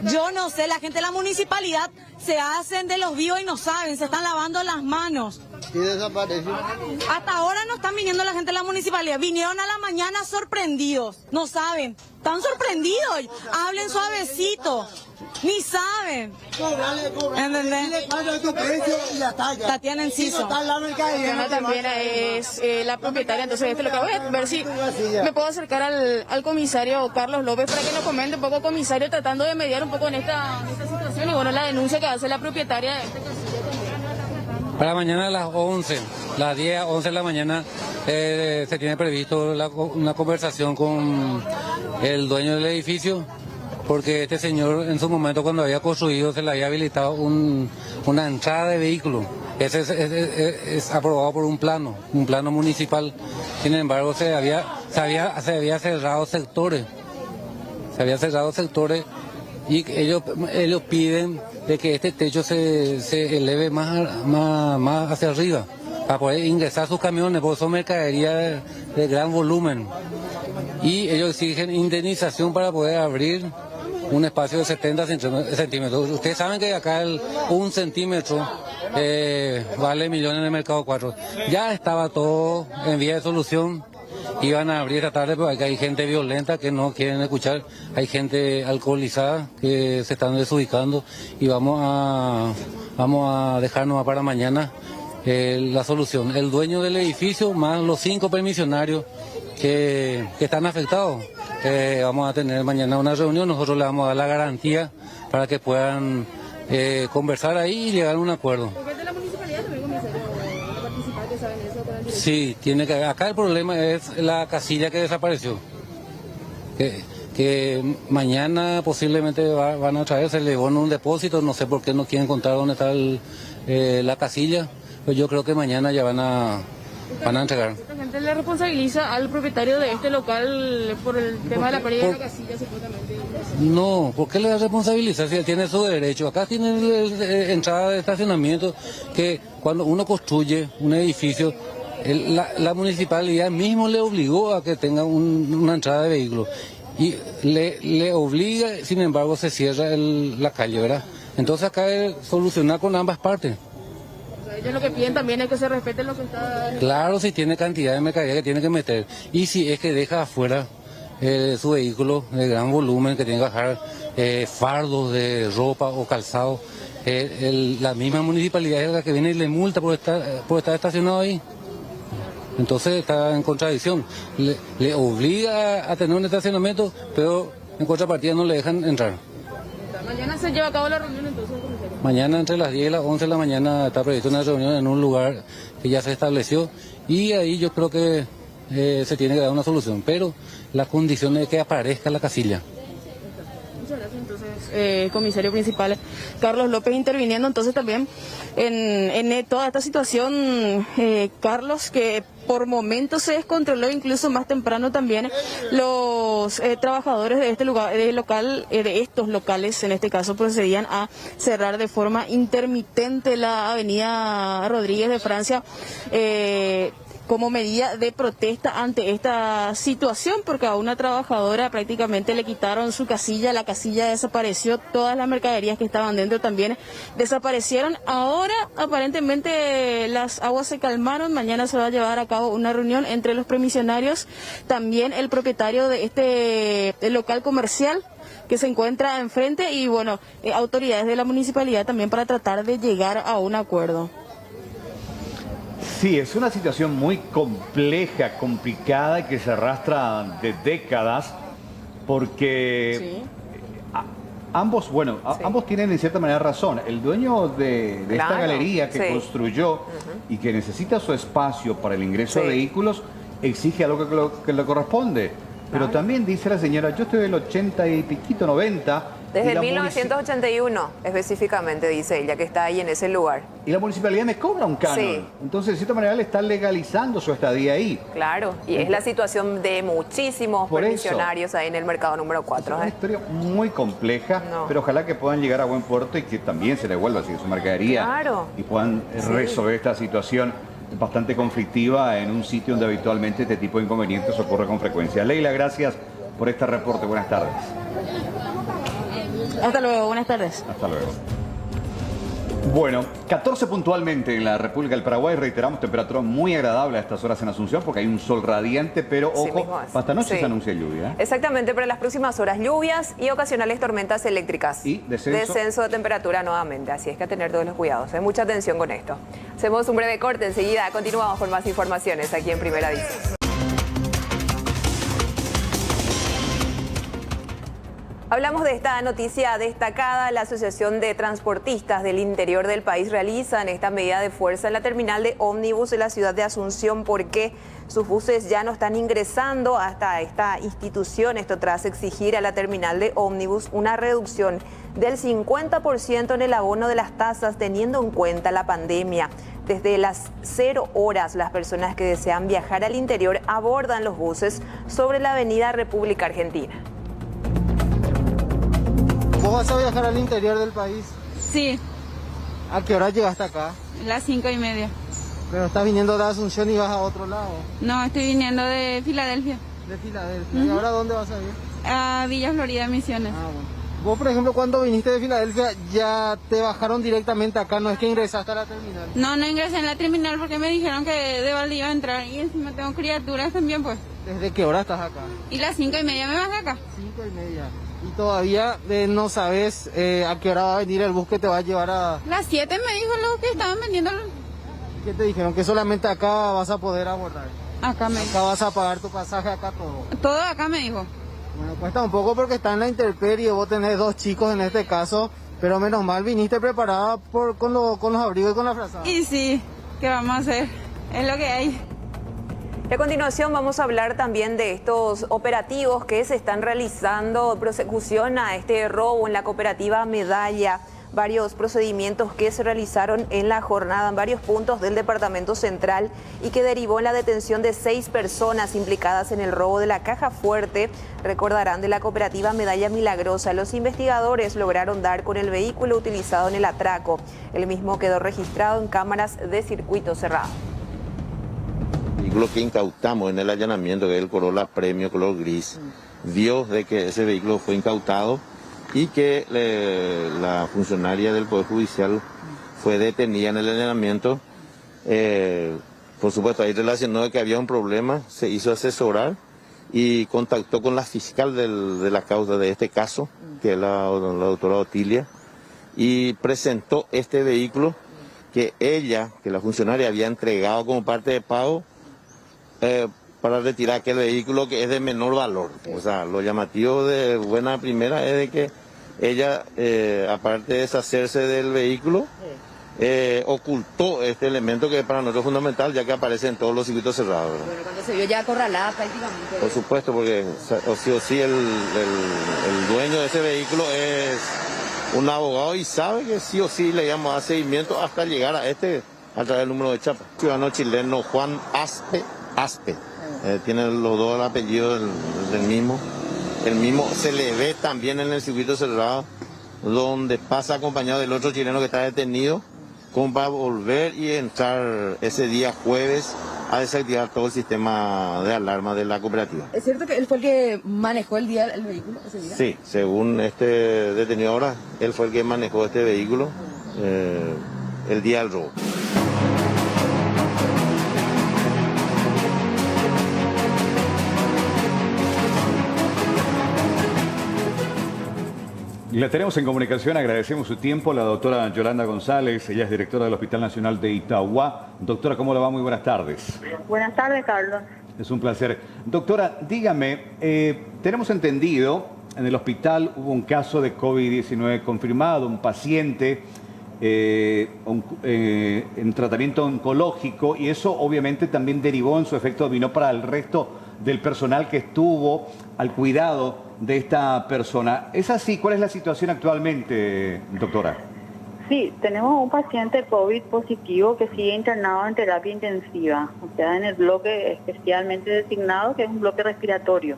Yo no sé, la gente de la municipalidad se hacen de los vivos y no saben, se están lavando las manos. Y desapareció. Hasta ahora no están viniendo la gente de la municipalidad. Vinieron a la mañana sorprendidos. No saben. Están sorprendidos. Hablen suavecito. Ni saben. ¿Entendés? Tatiana Enciso. Tatiana también es la propietaria, entonces esto es lo que voy a ver si me puedo acercar al comisario Carlos López para que nos comente un poco, comisario, tratando de mediar un poco en esta situación y bueno, la denuncia que hace la propietaria de esta casilla. Para mañana a las 11, las 10 a 11 de la mañana se tiene previsto una conversación con el dueño del edificio, porque este señor en su momento cuando había construido se le había habilitado una entrada de vehículo. Ese es aprobado por un plano municipal. Sin embargo, se había cerrado sectores. Se había cerrado sectores y ellos piden de que este techo se eleve más hacia arriba para poder ingresar sus camiones, porque son mercadería de gran volumen. Y ellos exigen indemnización para poder abrir un espacio de 70 centímetros. Ustedes saben que acá un centímetro vale millones en el mercado 4. Ya estaba todo en vía de solución. Iban a abrir esta tarde, pero hay gente violenta que no quieren escuchar. Hay gente alcoholizada que se están desubicando y vamos a dejarnos para mañana la solución. El dueño del edificio más los 5 permisionarios que están afectados. Vamos a tener mañana una reunión, nosotros le vamos a dar la garantía para que puedan conversar ahí y llegar a un acuerdo. ¿Por qué de la municipalidad también, comisario, va a participar, que saben eso? Sí, acá el problema es la casilla que desapareció. Que mañana posiblemente van a traer, se le llevó en un depósito, no sé por qué no quieren contar dónde está la casilla, pero yo creo que mañana ya van a entregar. ¿La gente le responsabiliza al propietario de este local por el tema de la pérdida de la casilla supuestamente? No, ¿por qué le responsabiliza si él tiene su derecho? Acá tiene entrada de estacionamiento, que cuando uno construye un edificio, la municipalidad mismo le obligó a que tenga una entrada de vehículos. y le obliga, sin embargo se cierra la calle, ¿verdad? Entonces acá es solucionar con ambas partes. Ellos lo que piden también es que se respete lo que está... Claro, si tiene cantidad de mercadería que tiene que meter. Y si es que deja afuera su vehículo de gran volumen, que tiene que bajar fardos de ropa o calzado, la misma municipalidad es la que viene y le multa por estar estacionado ahí. Entonces está en contradicción. Le obliga a tener un estacionamiento, pero en contrapartida no le dejan entrar. Mañana se lleva a cabo la reunión entonces. Mañana entre las 10 y las 11 de la mañana está prevista una reunión en un lugar que ya se estableció y ahí yo creo que se tiene que dar una solución, pero la condición es que aparezca la casilla. Muchas gracias. Entonces, comisario principal Carlos López interviniendo entonces también en toda esta situación, Carlos, que por momentos se descontroló, incluso más temprano también los trabajadores de este lugar, de estos locales, en este caso, procedían a cerrar de forma intermitente la avenida Rodríguez de Francia, como medida de protesta ante esta situación, porque a una trabajadora prácticamente le quitaron su casilla, la casilla desapareció, todas las mercaderías que estaban dentro también desaparecieron. Ahora aparentemente las aguas se calmaron, mañana se va a llevar a cabo una reunión entre los permisionarios, también el propietario de este local comercial que se encuentra enfrente y bueno, autoridades de la municipalidad también para tratar de llegar a un acuerdo. Sí, es una situación muy compleja, complicada y que se arrastra de décadas porque ambos tienen en cierta manera razón. El dueño de esta galería que construyó y que necesita su espacio para el ingreso de vehículos exige algo que le corresponde. Pero también dice la señora, yo estoy del 80 y piquito, 90. Desde el 1981, específicamente, dice ella, que está ahí en ese lugar. Y la municipalidad me cobra un canon. Sí. Entonces, de cierta manera, le está legalizando su estadía ahí. Claro, y es la situación de muchísimos permisionarios ahí en el mercado número 4. Es una historia muy compleja, pero ojalá que puedan llegar a buen puerto y que también se devuelva así su mercadería. Claro. Y puedan resolver esta situación bastante conflictiva en un sitio donde habitualmente este tipo de inconvenientes ocurre con frecuencia. Leila, gracias por este reporte. Buenas tardes. Hasta luego, buenas tardes. Hasta luego. Bueno, 14 puntualmente en la República del Paraguay. Reiteramos, temperatura muy agradable a estas horas en Asunción porque hay un sol radiante, pero ojo, para esta noche se anuncia lluvia. Exactamente, para las próximas horas lluvias y ocasionales tormentas eléctricas. Y descenso de temperatura nuevamente, así es que a tener todos los cuidados. Hay mucha atención con esto. Hacemos un breve corte, enseguida continuamos con más informaciones aquí en Primera Edición. Hablamos de esta noticia destacada. La Asociación de Transportistas del Interior del país realizan esta medida de fuerza en la terminal de ómnibus de la ciudad de Asunción porque sus buses ya no están ingresando hasta esta institución. Esto tras exigir a la terminal de ómnibus una reducción del 50% en el abono de las tasas teniendo en cuenta la pandemia. Desde las 0 horas, las personas que desean viajar al interior abordan los buses sobre la avenida República Argentina. ¿Vos vas a viajar al interior del país? Sí. ¿A qué hora llegaste acá? Las 5:30. ¿Pero estás viniendo de Asunción y vas a otro lado? No, estoy viniendo de Filadelfia. ¿De Filadelfia? ¿Y ahora dónde vas a ir? A Villa Florida, Misiones. Ah, bueno. Vos, por ejemplo, cuando viniste de Filadelfia, ya te bajaron directamente acá, no es que ingresaste a la terminal. No ingresé en la terminal porque me dijeron que de balde iba a entrar y encima tengo criaturas también, pues. ¿Desde qué hora estás acá? Y las 5:30 me bajé acá. 5:30. Y todavía no sabes a qué hora va a venir el bus que te va a llevar a... Las 7 me dijo lo que estaban vendiendo. ¿Qué te dijeron? Que solamente acá vas a poder abordar. Acá vas a pagar tu pasaje, acá todo. Todo acá me dijo. Bueno, cuesta un poco porque está en la intemperie, vos tenés 2 chicos en este caso, pero menos mal viniste preparada con los abrigos y con la frazada. Y sí, ¿qué vamos a hacer? Es lo que hay. Y a continuación vamos a hablar también de estos operativos que se están realizando, prosecución a este robo en la cooperativa Medalla. Varios procedimientos que se realizaron en la jornada en varios puntos del departamento central y que derivó en la detención de 6 personas implicadas en el robo de la caja fuerte, recordarán, de la cooperativa Medalla Milagrosa. Los investigadores lograron dar con el vehículo utilizado en el atraco. El mismo quedó registrado en cámaras de circuito cerrado. Lo que incautamos en el allanamiento, que es el Corolla Premio color gris, vio de que ese vehículo fue incautado y que la funcionaria del Poder Judicial fue detenida en el allanamiento. Por supuesto, ahí relacionó que había un problema, se hizo asesorar y contactó con la fiscal de la causa de este caso, que es la doctora Otilia, y presentó este vehículo que la funcionaria había entregado como parte de pago para retirar aquel vehículo que es de menor valor. O sea, lo llamativo de buena primera es de que ella, aparte de deshacerse del vehículo, ocultó este elemento que para nosotros es fundamental, ya que aparece en todos los circuitos cerrados, ¿verdad? Bueno, cuando se vio ya acorralada prácticamente. Por supuesto, porque sí o sí el dueño de ese vehículo es un abogado y sabe que sí o sí le íbamos a dar seguimiento hasta llegar a a través del número de chapa. Ciudadano chileno Juan Aspe. Tiene los dos apellidos del mismo. El mismo se le ve también en el circuito cerrado, donde pasa acompañado del otro chileno que está detenido, como para volver y entrar ese día jueves a desactivar todo el sistema de alarma de la cooperativa. ¿Es cierto que él fue el que manejó el vehículo ese día? Sí, según este detenido ahora, él fue el que manejó este vehículo el día del robo. La tenemos en comunicación, agradecemos su tiempo, la doctora Yolanda González, ella es directora del Hospital Nacional de Itauguá. Doctora, ¿cómo le va? Muy buenas tardes. Buenas tardes, Carlos. Es un placer. Doctora, dígame, tenemos entendido, en el hospital hubo un caso de COVID-19 confirmado, un paciente en tratamiento oncológico, y eso obviamente también derivó en su efecto dominó para el resto del personal que estuvo al cuidado de esta persona. ¿Es así? ¿Cuál es la situación actualmente, doctora? Sí, tenemos un paciente COVID positivo que sigue internado en terapia intensiva, o sea, en el bloque especialmente designado, que es un bloque respiratorio.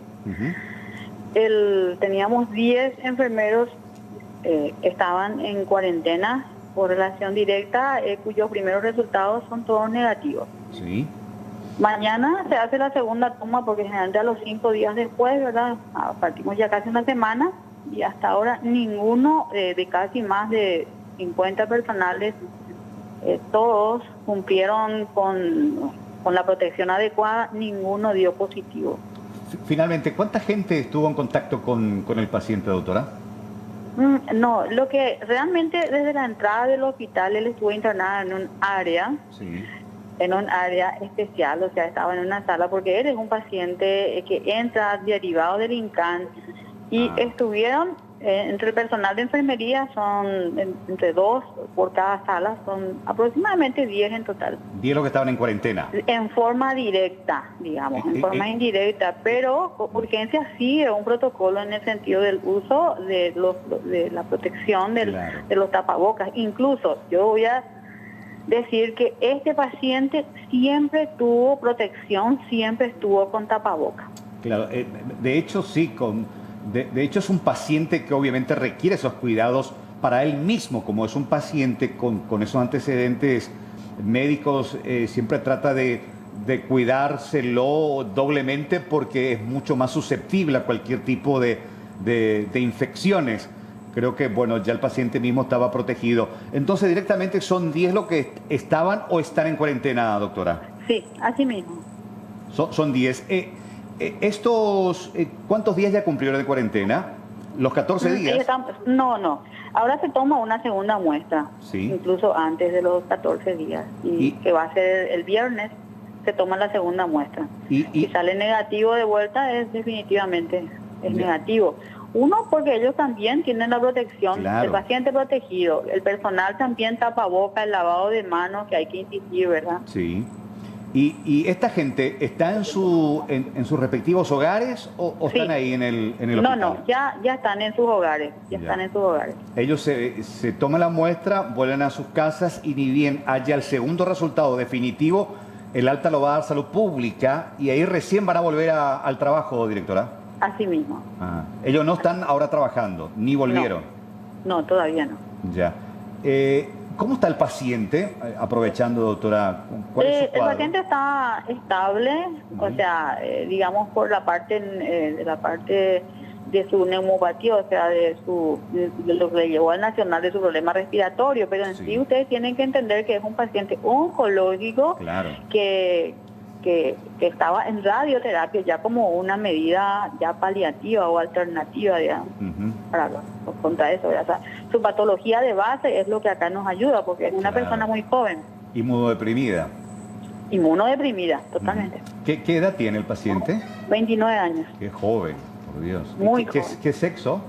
Teníamos 10 enfermeros que estaban en cuarentena por relación directa, cuyos primeros resultados son todos negativos. Sí. Mañana se hace la segunda toma porque generalmente a los 5 días después, ¿verdad? Partimos ya casi una semana y hasta ahora ninguno de casi más de 50 personales, todos cumplieron con la protección adecuada, ninguno dio positivo. Finalmente, ¿cuánta gente estuvo en contacto con el paciente, doctora? No, lo que realmente desde la entrada del hospital él estuvo internado en un área. Sí. En un área especial, o sea, estaba en una sala porque él es un paciente que entra derivado del INCAN y estuvieron entre el personal de enfermería, son entre 2 por cada sala, son aproximadamente 10 en total. 10 los que estaban en cuarentena. En forma directa, digamos, en forma indirecta, pero urgencia sí es un protocolo en el sentido del uso de la protección de los tapabocas. Incluso yo voy a decir que este paciente siempre tuvo protección, siempre estuvo con tapabocas. Claro, de hecho sí, de hecho es un paciente que obviamente requiere esos cuidados para él mismo, como es un paciente con esos antecedentes médicos, siempre trata de cuidárselo doblemente porque es mucho más susceptible a cualquier tipo de infecciones. Creo que, bueno, ya el paciente mismo estaba protegido. Entonces, directamente son 10 los que estaban o están en cuarentena, doctora. Sí, así mismo. Son 10. ¿Cuántos días ya cumplieron de cuarentena? ¿Los 14 días? No. Ahora se toma una segunda muestra, incluso antes de los 14 días. Y que va a ser el viernes, se toma la segunda muestra. Si sale negativo de vuelta, definitivamente negativo. Uno, porque ellos también tienen la protección, el paciente protegido, el personal también tapaboca, el lavado de manos, que hay que insistir, ¿verdad? Sí. ¿Y esta gente está en sus respectivos hogares o están ahí en el hospital? No, ya están en sus hogares, están en sus hogares. Ellos se toman la muestra, vuelven a sus casas y ni bien haya el segundo resultado definitivo, el alta lo va a dar Salud Pública y ahí recién van a volver al trabajo, directora. Así mismo. Ellos no están ahora trabajando, ni volvieron. No, todavía no. Ya. ¿Cómo está el paciente? Aprovechando, doctora, ¿cuál es su cuadro? El paciente está estable, o sea, digamos por la parte de su neumopatía, o sea, de lo que le llevó al nacional de su problema respiratorio, pero en sí ustedes tienen que entender que es un paciente oncológico que estaba en radioterapia ya como una medida ya paliativa o alternativa, digamos, contra eso. O sea, su patología de base es lo que acá nos ayuda, porque es una persona muy joven. Inmunodeprimida. Inmunodeprimida, totalmente. ¿Qué edad tiene el paciente? 29 años. Qué joven, por Dios. Muy joven. ¿Qué sexo?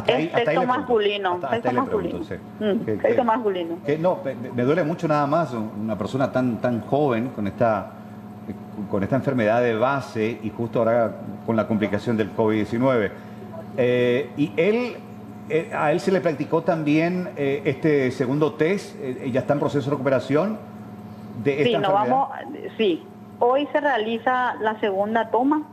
Sexo masculino. Sexo masculino. No, me duele mucho nada más una persona tan joven con esta enfermedad de base y justo ahora con la complicación del COVID-19. Y a él se le practicó también este segundo test, ya está en proceso de recuperación de esta enfermedad. Sí, hoy se realiza la segunda toma,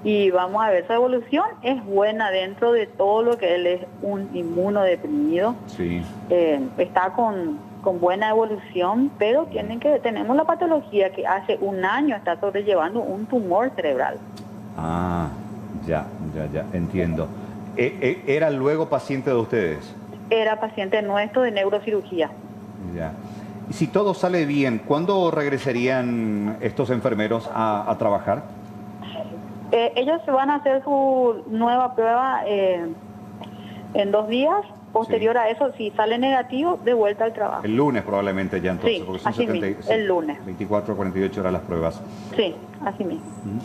y vamos a ver su evolución. Es buena dentro de todo lo que él es un inmunodeprimido. Sí. Está con buena evolución, pero tenemos la patología que hace un año está sobrellevando un tumor cerebral. Ya, entiendo. ¿Era luego paciente de ustedes? Era paciente nuestro de neurocirugía. Ya. Y si todo sale bien, ¿cuándo regresarían estos enfermeros a trabajar? Ellos van a hacer su nueva prueba en 2 días. Posterior a eso, si sale negativo, de vuelta al trabajo. El lunes probablemente ya entonces. Sí, porque son así mismo, el lunes. 24 a 48 horas las pruebas. Sí, así mismo.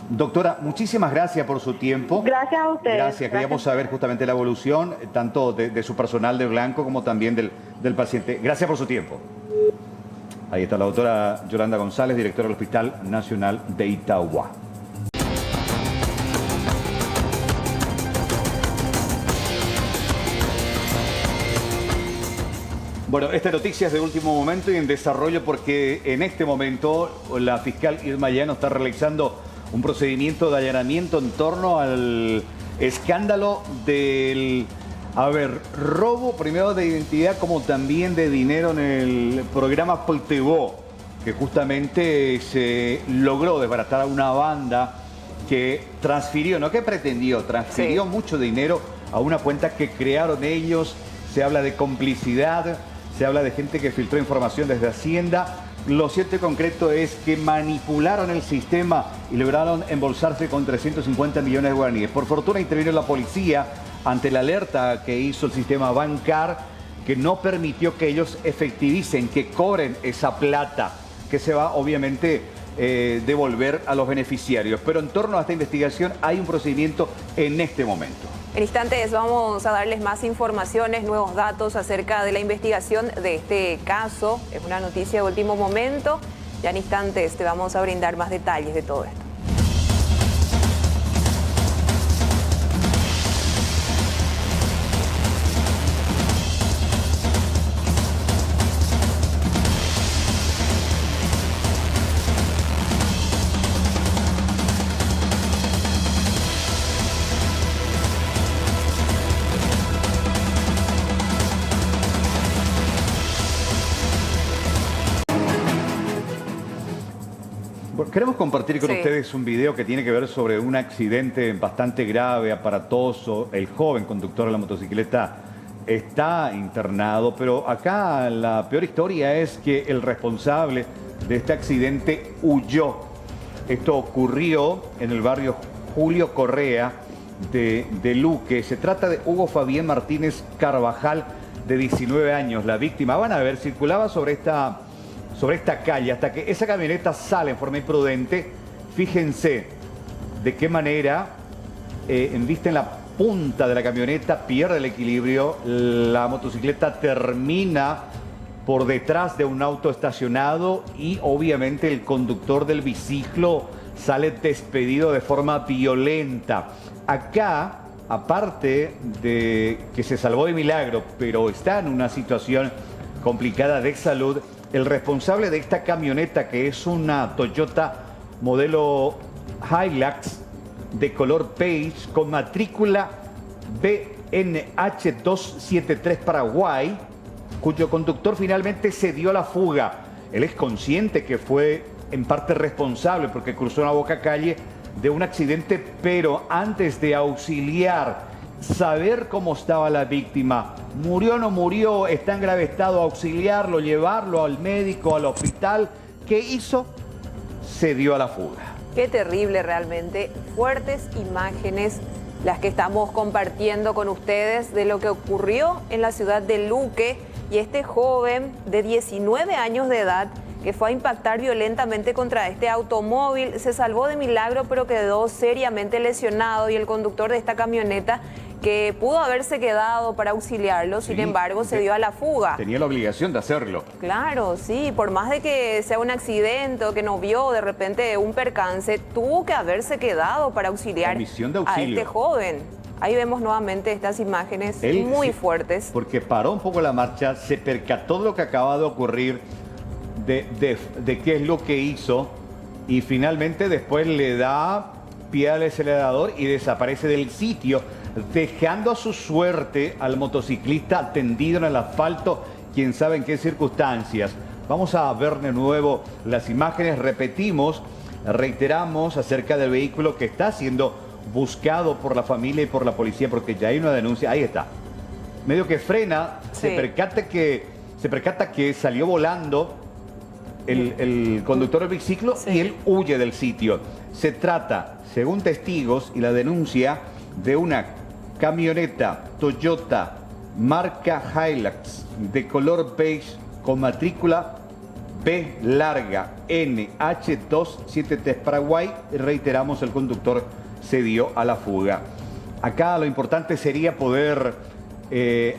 Doctora, muchísimas gracias por su tiempo. Gracias a ustedes. Gracias. Queríamos saber justamente la evolución, tanto de su personal de Blanco como también del paciente. Gracias por su tiempo. Ahí está la doctora Yolanda González, directora del Hospital Nacional de Itauguá. Bueno, esta noticia es de último momento y en desarrollo porque en este momento la fiscal Irma Llano está realizando un procedimiento de allanamiento en torno al escándalo del, robo primero de identidad como también de dinero en el programa Poltebó, que justamente se logró desbaratar a una banda que transfirió, no que pretendió, transfirió mucho dinero a una cuenta que crearon ellos. Se habla de complicidad. Se habla de gente que filtró información desde Hacienda. Lo cierto y concreto es que manipularon el sistema y lograron embolsarse con 350 millones de guaraníes. Por fortuna intervino la policía ante la alerta que hizo el sistema Bancar, que no permitió que ellos efectivicen, que cobren esa plata, que se va obviamente devolver a los beneficiarios. Pero en torno a esta investigación hay un procedimiento en este momento. En instantes vamos a darles más informaciones, nuevos datos acerca de la investigación de este caso. Es una noticia de último momento. Ya en instantes te vamos a brindar más detalles de todo esto. Queremos compartir con ustedes un video que tiene que ver sobre un accidente bastante grave, aparatoso. El joven conductor de la motocicleta está internado, pero acá la peor historia es que el responsable de este accidente huyó. Esto ocurrió en el barrio Julio Correa de Luque. Se trata de Hugo Fabián Martínez Carvajal, de 19 años. La víctima, van a ver, circulaba sobre esta calle hasta que esa camioneta sale en forma imprudente. Fíjense de qué manera embiste en la punta de la camioneta, pierde el equilibrio, la motocicleta termina por detrás de un auto estacionado y obviamente el conductor del biciclo sale despedido de forma violenta. Acá, aparte de que se salvó de milagro, pero está en una situación complicada de salud, el responsable de esta camioneta, que es una Toyota modelo Hilux de color beige con matrícula NH273 Paraguay, cuyo conductor finalmente se dio a la fuga. Él es consciente que fue en parte responsable porque cruzó una boca calle de un accidente, pero antes de auxiliar, saber cómo estaba la víctima, murió o no murió, está en grave estado, auxiliarlo, llevarlo al médico, al hospital, ¿qué hizo? Se dio a la fuga. Qué terrible realmente, fuertes imágenes las que estamos compartiendo con ustedes de lo que ocurrió en la ciudad de Luque y este joven de 19 años de edad que fue a impactar violentamente contra este automóvil, se salvó de milagro pero quedó seriamente lesionado y el conductor de esta camioneta que pudo haberse quedado para auxiliarlo, sin embargo se dio a la fuga. Tenía la obligación de hacerlo. Claro, sí, por más de que sea un accidente o que no vio de repente un percance, tuvo que haberse quedado para auxiliar a este joven. Ahí vemos nuevamente estas imágenes muy fuertes. Porque paró un poco la marcha, se percató de lo que acaba de ocurrir, de qué es lo que hizo y finalmente después le da pie al acelerador y desaparece del sitio, dejando a su suerte al motociclista tendido en el asfalto, quién sabe en qué circunstancias. Vamos a ver de nuevo las imágenes, reiteramos acerca del vehículo que está siendo buscado por la familia y por la policía porque ya hay una denuncia. Ahí está. Medio que frena, se percata que salió volando el conductor del biciclo y él huye del sitio. Se trata, según testigos y la denuncia, de una camioneta Toyota marca Hilux de color beige con matrícula B larga NH273 Paraguay. Reiteramos, el conductor se dio a la fuga. Acá lo importante sería poder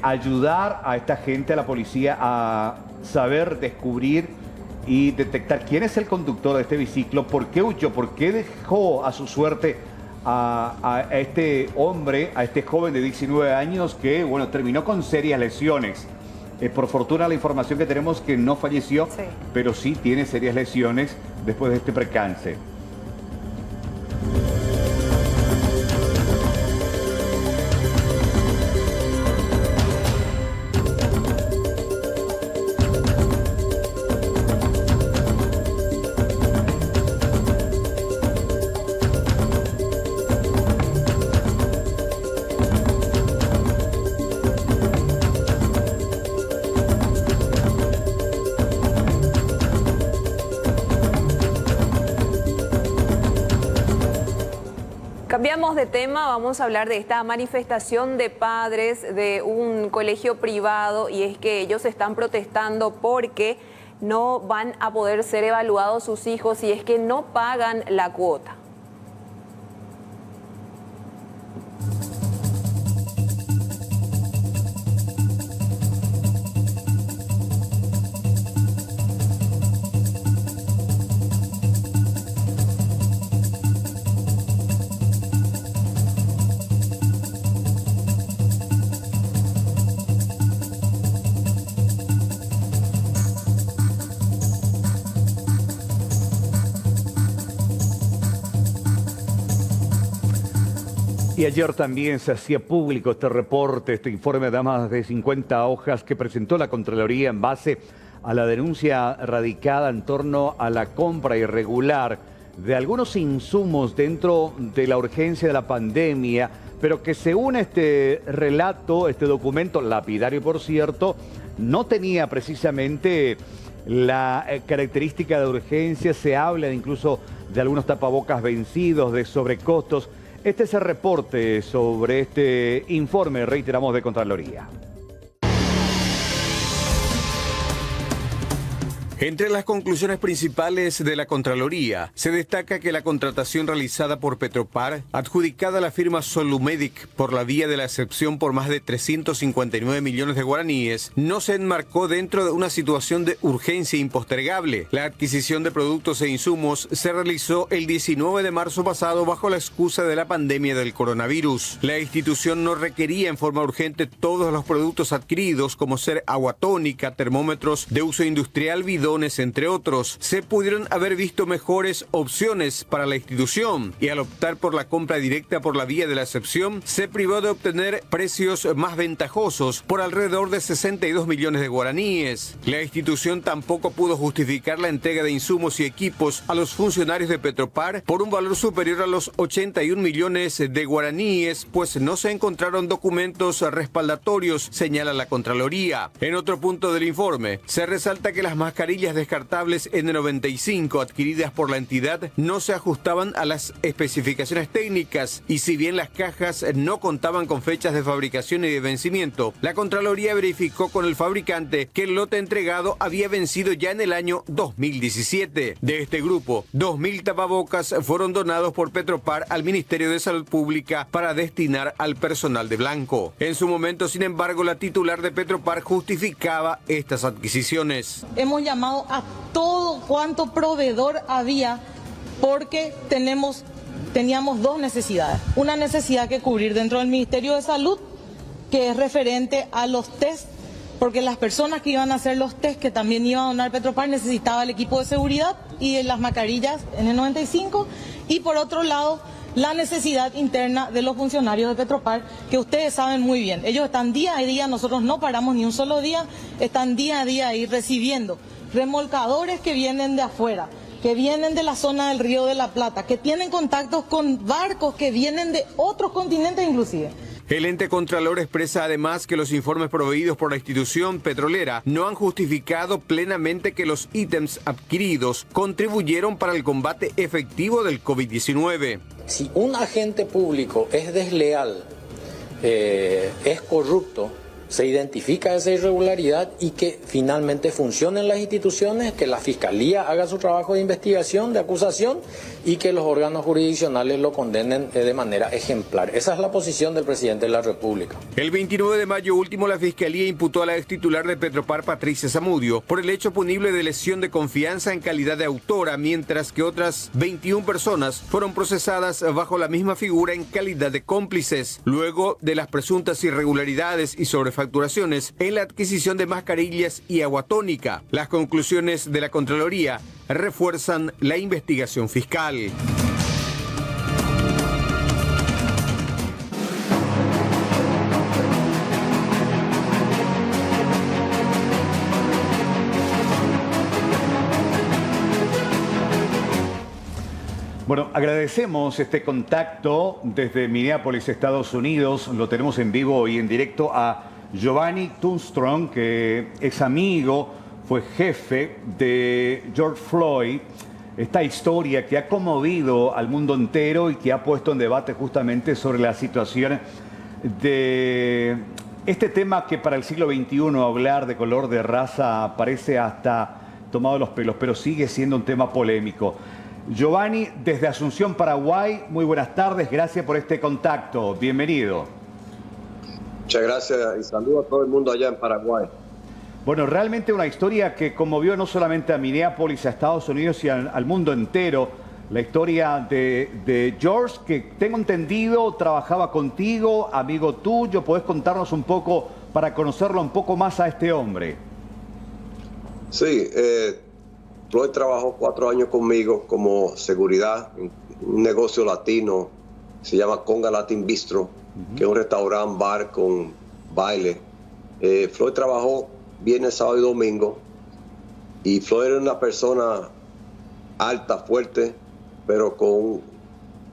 ayudar a esta gente, a la policía, a saber descubrir y detectar quién es el conductor de este biciclo, por qué huyó, por qué dejó a su suerte a este hombre, a este joven de 19 años que, bueno, terminó con serias lesiones. Por fortuna la información que tenemos que no falleció, pero sí tiene serias lesiones después de este percance. Cambiamos de tema, vamos a hablar de esta manifestación de padres de un colegio privado y es que ellos están protestando porque no van a poder ser evaluados sus hijos y es que no pagan la cuota. Y ayer también se hacía público este reporte, este informe de más de 50 hojas que presentó la Contraloría en base a la denuncia radicada en torno a la compra irregular de algunos insumos dentro de la urgencia de la pandemia, pero que según este relato, este documento, lapidario por cierto, no tenía precisamente la característica de urgencia. Se habla incluso de algunos tapabocas vencidos, de sobrecostos. Este es el reporte sobre este informe, reiteramos, de Contraloría. Entre las conclusiones principales de la Contraloría, se destaca que la contratación realizada por Petropar, adjudicada a la firma Solumedic por la vía de la excepción por más de 359 millones de guaraníes, no se enmarcó dentro de una situación de urgencia impostergable. La adquisición de productos e insumos se realizó el 19 de marzo pasado bajo la excusa de la pandemia del coronavirus. La institución no requería en forma urgente todos los productos adquiridos, como ser agua tónica, termómetros de uso industrial, bidones peatones, entre otros. Se pudieron haber visto mejores opciones para la institución y al optar por la compra directa por la vía de la excepción, se privó de obtener precios más ventajosos por alrededor de 62 millones de guaraníes. La institución tampoco pudo justificar la entrega de insumos y equipos a los funcionarios de Petropar por un valor superior a los 81 millones de guaraníes, pues no se encontraron documentos respaldatorios, señala la Contraloría. En otro punto del informe, se resalta que las mascarillas descartables N95 adquiridas por la entidad no se ajustaban a las especificaciones técnicas y si bien las cajas no contaban con fechas de fabricación y de vencimiento, la Contraloría verificó con el fabricante que el lote entregado había vencido ya en el año 2017. De este grupo, 2.000 tapabocas fueron donados por Petropar al Ministerio de Salud Pública para destinar al personal de blanco. En su momento, sin embargo, la titular de Petropar justificaba estas adquisiciones. Hemos llamado a todo cuanto proveedor había porque teníamos dos necesidades. Una necesidad que cubrir dentro del Ministerio de Salud, que es referente a los test, porque las personas que iban a hacer los test, que también iban a donar Petropar, necesitaba el equipo de seguridad y las mascarillas N95. Y por otro lado, la necesidad interna de los funcionarios de Petropar, que ustedes saben muy bien. Ellos están día a día, nosotros no paramos ni un solo día, están día a día ahí recibiendo remolcadores que vienen de afuera, que vienen de la zona del Río de la Plata, que tienen contactos con barcos que vienen de otros continentes inclusive. El ente contralor expresa además que los informes proveídos por la institución petrolera no han justificado plenamente que los ítems adquiridos contribuyeron para el combate efectivo del COVID-19. Si un agente público es desleal, es corrupto, se identifica esa irregularidad y que finalmente funcionen las instituciones, que la Fiscalía haga su trabajo de investigación, de acusación y que los órganos jurisdiccionales lo condenen de manera ejemplar. Esa es la posición del presidente de la República. El 29 de mayo último, la Fiscalía imputó a la extitular de Petropar, Patricia Zamudio, por el hecho punible de lesión de confianza en calidad de autora, mientras que otras 21 personas fueron procesadas bajo la misma figura en calidad de cómplices, luego de las presuntas irregularidades y sobrefacturaciones en la adquisición de mascarillas y agua tónica. Las conclusiones de la Contraloría refuerzan la investigación fiscal. Bueno, agradecemos este contacto desde Minneapolis, Estados Unidos. Lo tenemos en vivo y en directo a Giovanni Thunstrom, que es amigo, fue jefe de George Floyd. Esta historia que ha conmovido al mundo entero y que ha puesto en debate justamente sobre la situación de este tema que para el siglo XXI hablar de color de raza parece hasta tomado los pelos, pero sigue siendo un tema polémico. Giovanni, desde Asunción, Paraguay, muy buenas tardes, gracias por este contacto, bienvenido. Muchas gracias y saludo a todo el mundo allá en Paraguay. Bueno, realmente una historia que conmovió no solamente a Minneapolis, a Estados Unidos y al mundo entero. La historia de George, que tengo entendido, trabajaba contigo, amigo tuyo. ¿Podés contarnos un poco para conocerlo un poco más a este hombre? Sí, Floyd trabajó 4 años conmigo como seguridad en un negocio latino, se llama Conga Latin Bistro, que es un restaurante, bar con baile. Floyd trabajó viernes, sábado y domingo, y Floyd era una persona alta, fuerte, pero con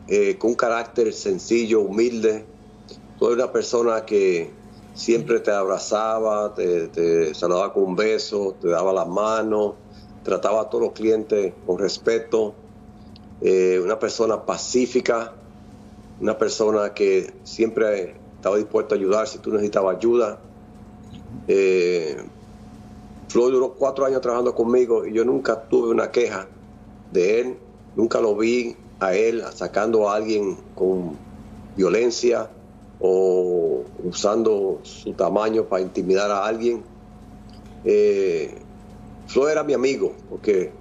un carácter sencillo, humilde. Floyd era una persona que siempre te abrazaba, te saludaba con un beso, te daba la mano, trataba a todos los clientes con respeto, una persona pacífica, una persona que siempre estaba dispuesta a ayudar si tú necesitabas ayuda. Floyd duró 4 años trabajando conmigo y yo nunca tuve una queja de él, nunca lo vi a él sacando a alguien con violencia o usando su tamaño para intimidar a alguien. Floyd era mi amigo, porque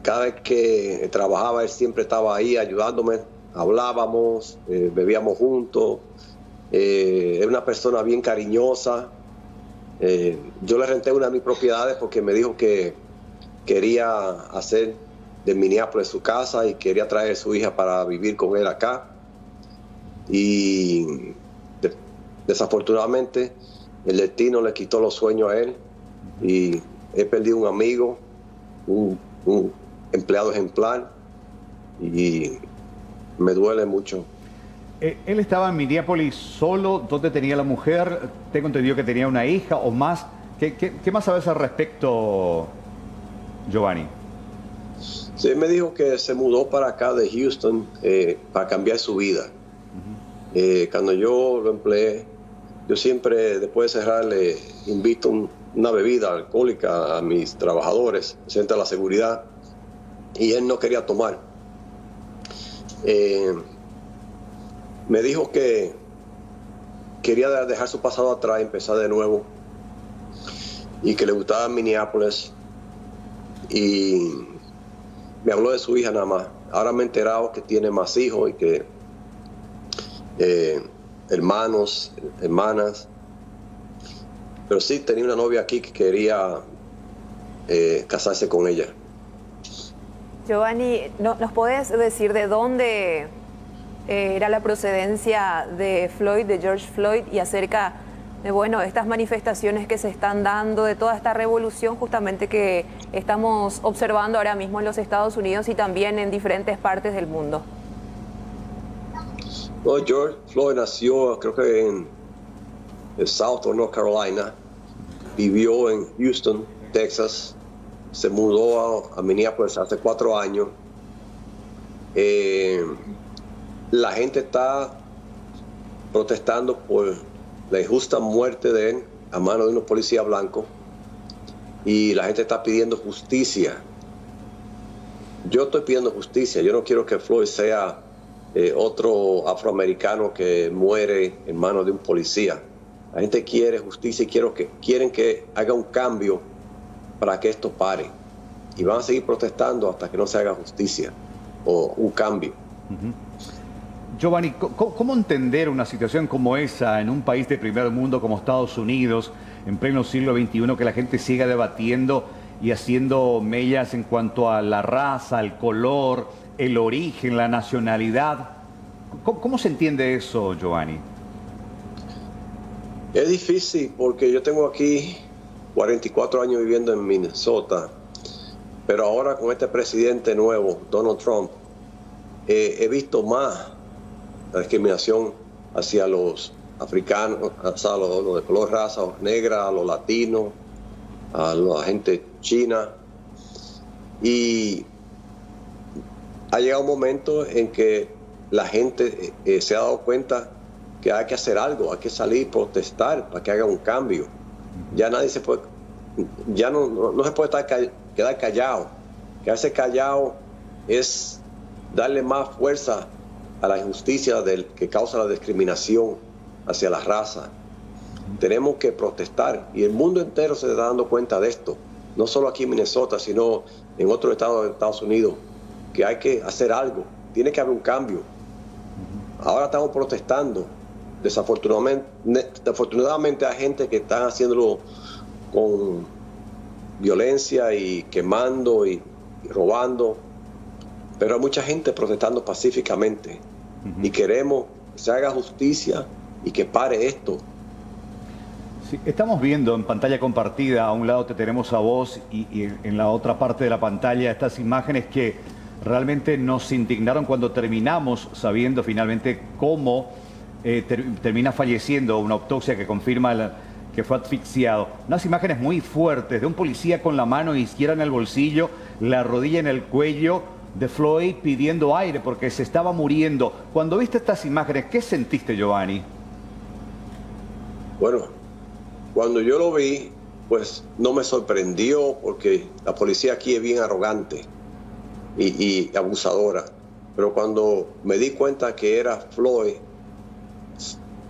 cada vez que trabajaba él siempre estaba ahí ayudándome, hablábamos, bebíamos juntos, era una persona bien cariñosa. Yo le renté una de mis propiedades porque me dijo que quería hacer de Minneapolis su casa y quería traer a su hija para vivir con él acá. Y desafortunadamente el destino le quitó los sueños a él y he perdido un amigo, un empleado ejemplar, y me duele mucho. Él estaba en Minneapolis solo. ¿Dónde tenía la mujer? Tengo entendido que tenía una hija o más. ¿Qué más sabes al respecto, Giovanni? Sí, me dijo que se mudó para acá de Houston para cambiar su vida. Cuando yo lo empleé, yo siempre después de cerrar le invito una bebida alcohólica a mis trabajadores, frente a la seguridad, y él no quería tomar. Me dijo que quería dejar su pasado atrás y empezar de nuevo, y que le gustaba Minneapolis, y me habló de su hija nada más. Ahora me he enterado que tiene más hijos y que hermanos, hermanas, pero sí tenía una novia aquí que quería casarse con ella. Giovanni, ¿nos podés decir de dónde era la procedencia de Floyd, de George Floyd, y acerca de estas manifestaciones que se están dando, de toda esta revolución justamente que estamos observando ahora mismo en los Estados Unidos y también en diferentes partes del mundo? Well, George Floyd nació, creo que en el South o North Carolina, vivió en Houston, Texas, se mudó a Minneapolis hace 4 años. La gente está protestando por la injusta muerte de él a mano de unos policías blancos, y la gente está pidiendo justicia. Yo estoy pidiendo justicia. Yo no quiero que Floyd sea otro afroamericano que muere en manos de un policía. La gente quiere justicia y quieren que haga un cambio para que esto pare. Y van a seguir protestando hasta que no se haga justicia o un cambio. Giovanni, ¿cómo entender una situación como esa en un país de primer mundo como Estados Unidos, en pleno siglo XXI, que la gente siga debatiendo y haciendo mellas en cuanto a la raza, el color, el origen, la nacionalidad? ¿Cómo se entiende eso, Giovanni? Es difícil porque yo tengo aquí 44 años viviendo en Minnesota, pero ahora con este presidente nuevo, Donald Trump, he visto más la discriminación hacia los africanos, hacia los de color raza, los negras, a los latinos, a la gente china. Y ha llegado un momento en que la gente se ha dado cuenta que hay que hacer algo, hay que salir y protestar para que haga un cambio. Ya nadie se puede, ya no se puede quedar callado. Quedarse callado es darle más fuerza a la injusticia que causa la discriminación hacia la raza. Tenemos que protestar, y el mundo entero se está dando cuenta de esto, no solo aquí en Minnesota, sino en otros estados de Estados Unidos, que hay que hacer algo, tiene que haber un cambio. Ahora estamos protestando. Desafortunadamente hay gente que está haciéndolo con violencia y quemando y robando, pero hay mucha gente protestando pacíficamente, y queremos que se haga justicia y que pare esto. Sí, estamos viendo en pantalla compartida, a un lado te tenemos a vos y en la otra parte de la pantalla estas imágenes que realmente nos indignaron cuando terminamos sabiendo finalmente cómo termina falleciendo, una autopsia que confirma que fue asfixiado. Unas imágenes muy fuertes de un policía con la mano izquierda en el bolsillo, la rodilla en el cuello de Floyd pidiendo aire porque se estaba muriendo. Cuando viste estas imágenes, ¿qué sentiste, Giovanni? Bueno, cuando yo lo vi, pues no me sorprendió, porque la policía aquí es bien arrogante y abusadora. Pero cuando me di cuenta que era Floyd,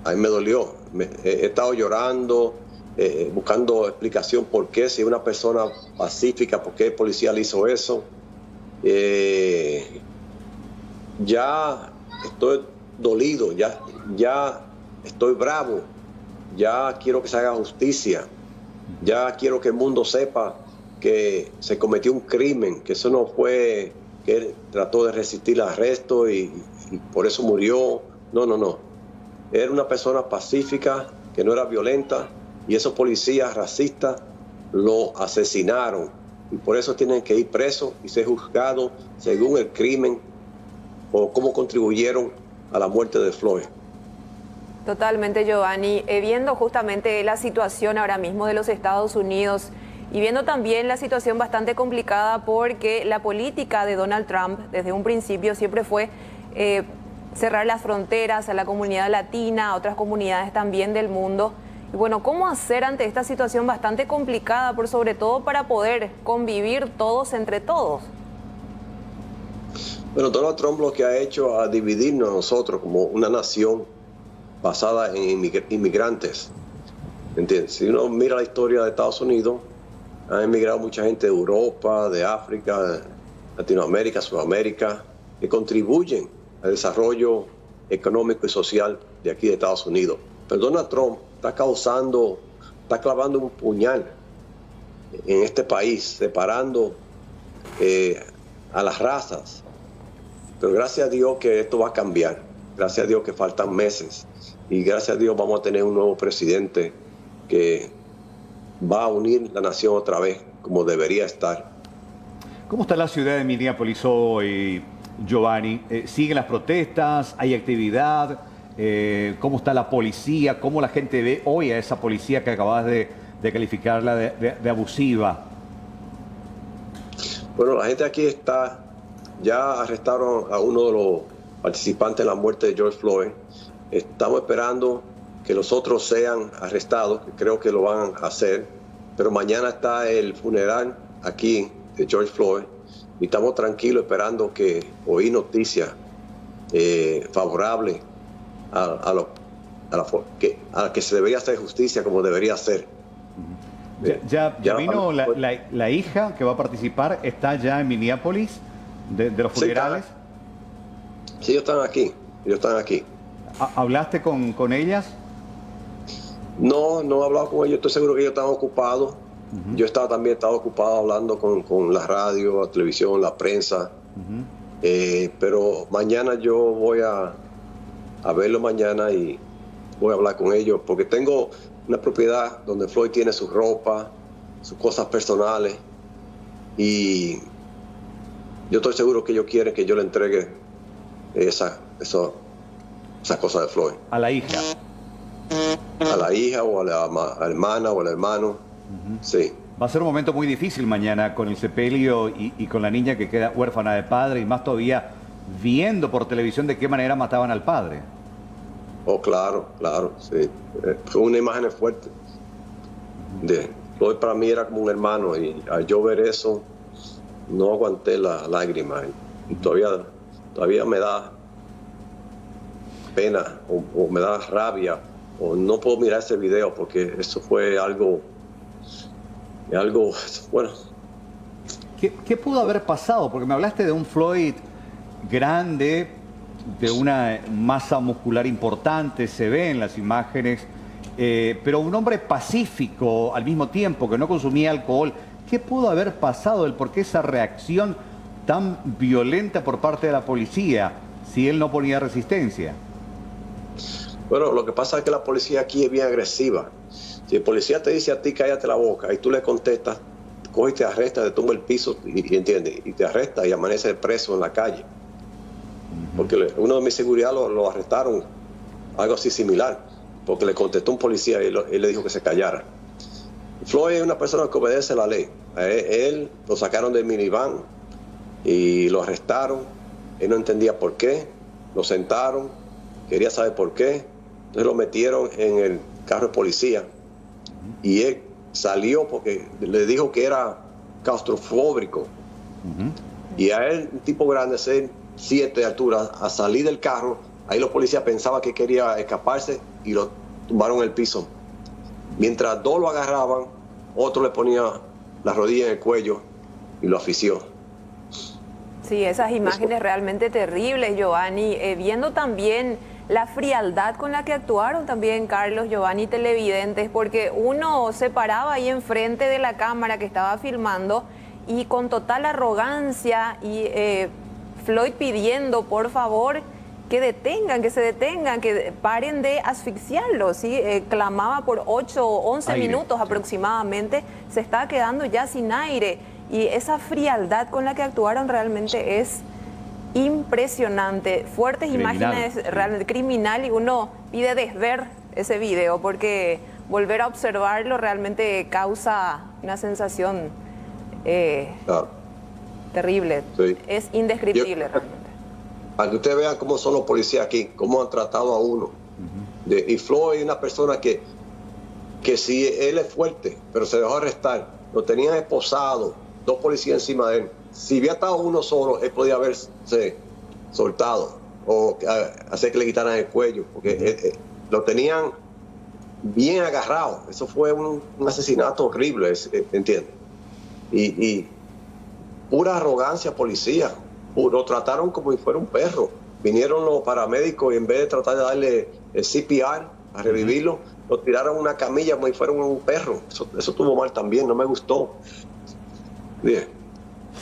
a mí me dolió. He estado llorando, buscando explicación por qué, si una persona pacífica, por qué el policía le hizo eso. Ya estoy dolido, ya estoy bravo, ya quiero que se haga justicia, ya quiero que el mundo sepa que se cometió un crimen, que eso no fue que él trató de resistir el arresto y por eso murió. No, no, no. Era una persona pacífica, que no era violenta, y esos policías racistas lo asesinaron. Y por eso tienen que ir presos y ser juzgados según el crimen o cómo contribuyeron a la muerte de Floyd. Totalmente, Giovanni. Viendo justamente la situación ahora mismo de los Estados Unidos y viendo también la situación bastante complicada porque la política de Donald Trump desde un principio siempre fue cerrar las fronteras a la comunidad latina, a otras comunidades también del mundo. Y bueno, ¿cómo hacer ante esta situación bastante complicada, por sobre todo para poder convivir todos entre todos? Bueno, Donald Trump lo que ha hecho a dividirnos a nosotros como una nación basada en inmigrantes. ¿Entiendes? Si uno mira la historia de Estados Unidos, ha emigrado mucha gente de Europa, de África, de Latinoamérica, Sudamérica, que contribuyen al desarrollo económico y social de aquí de Estados Unidos. Pero Donald Trump está clavando un puñal en este país, separando a las razas. Pero gracias a Dios que esto va a cambiar. Gracias a Dios que faltan meses. Y gracias a Dios vamos a tener un nuevo presidente que va a unir la nación otra vez como debería estar. ¿Cómo está la ciudad de Minneapolis hoy, Giovanni? ¿Siguen las protestas? ¿Hay actividad? ¿Cómo está la policía? ¿Cómo la gente ve hoy a esa policía que acabas de calificarla de abusiva? Bueno, la gente aquí está... Ya arrestaron a uno de los participantes en la muerte de George Floyd. Estamos esperando que los otros sean arrestados, que creo que lo van a hacer. Pero mañana está el funeral aquí de George Floyd y estamos tranquilos esperando que oír noticias favorables a la que se debería hacer justicia como debería ser. ¿Ya vino la hija que va a participar? ¿Está ya en Minneapolis de los funerales? Sí, ellos están aquí. ¿Hablaste con ellas? No he hablado con ellos. Estoy seguro que ellos están ocupados. Yo también estaba ocupado hablando con la radio, la televisión, la prensa. Pero mañana yo voy a verlo mañana y voy a hablar con ellos porque tengo una propiedad donde Floyd tiene su ropa, sus cosas personales y yo estoy seguro que ellos quieren que yo le entregue esa cosa de Floyd. ¿A la hija? A la hija o a la hermana o al hermano. Sí. Va a ser un momento muy difícil mañana con el sepelio y con la niña que queda huérfana de padre y más todavía viendo por televisión de qué manera mataban al padre. Oh, claro, sí. Fue una imagen fuerte. Floyd para mí era como un hermano y al yo ver eso no aguanté la lágrima y todavía me da pena o me da rabia o no puedo mirar ese video porque eso fue algo bueno. ¿Qué pudo haber pasado? Porque me hablaste de un Floyd grande, de una masa muscular importante, se ve en las imágenes, pero un hombre pacífico al mismo tiempo, que no consumía alcohol. ¿Qué pudo haber pasado? ¿El por qué esa reacción tan violenta por parte de la policía si él no ponía resistencia? Bueno, lo que pasa es que la policía aquí es bien agresiva. Si el policía te dice a ti cállate la boca y tú le contestas, coge y te arresta, te tumba el piso ¿entiendes? Y te arresta y amanece preso en la calle. Porque uno de mi seguridad lo arrestaron, algo así similar, porque le contestó un policía y él le dijo que se callara. Floyd es una persona que obedece la ley. A él lo sacaron del minivan y lo arrestaron. Él no entendía por qué. Lo sentaron, quería saber por qué. Entonces lo metieron en el carro de policía. Y él salió porque le dijo que era claustrofóbico. Y a él, un tipo grande, 6'7" de altura, a salir del carro, ahí los policías pensaban que quería escaparse y lo tumbaron en el piso. Mientras dos lo agarraban, otro le ponía la rodilla en el cuello y lo asfixió. Sí, esas imágenes realmente terribles, Giovanni. Viendo también la frialdad con la que actuaron también Carlos, Giovanni, televidentes, porque uno se paraba ahí enfrente de la cámara que estaba filmando y con total arrogancia y Floyd pidiendo por favor que se detengan, que paren de asfixiarlo, ¿sí? Clamaba por 8 o 11 minutos aproximadamente, se estaba quedando ya sin aire y esa frialdad con la que actuaron realmente es impresionante. Fuertes imágenes, realmente criminal, y uno pide desver ese video porque volver a observarlo realmente causa una sensación terrible. Sí. Es indescriptible realmente. Para que ustedes vean cómo son los policías aquí, cómo han tratado a uno. Y Floyd es una persona que si él es fuerte, pero se dejó arrestar, lo tenían esposado, 2 policías encima de él. Si hubiera estado uno solo, él podía haberse soltado o hacer que le quitaran el cuello, porque lo tenían bien agarrado. Eso fue un asesinato horrible, ¿entiendes? Y pura arrogancia policía. Lo trataron como si fuera un perro. Vinieron los paramédicos y en vez de tratar de darle el CPR a revivirlo, lo tiraron a una camilla como si fuera un perro. Eso estuvo mal también, no me gustó. Bien.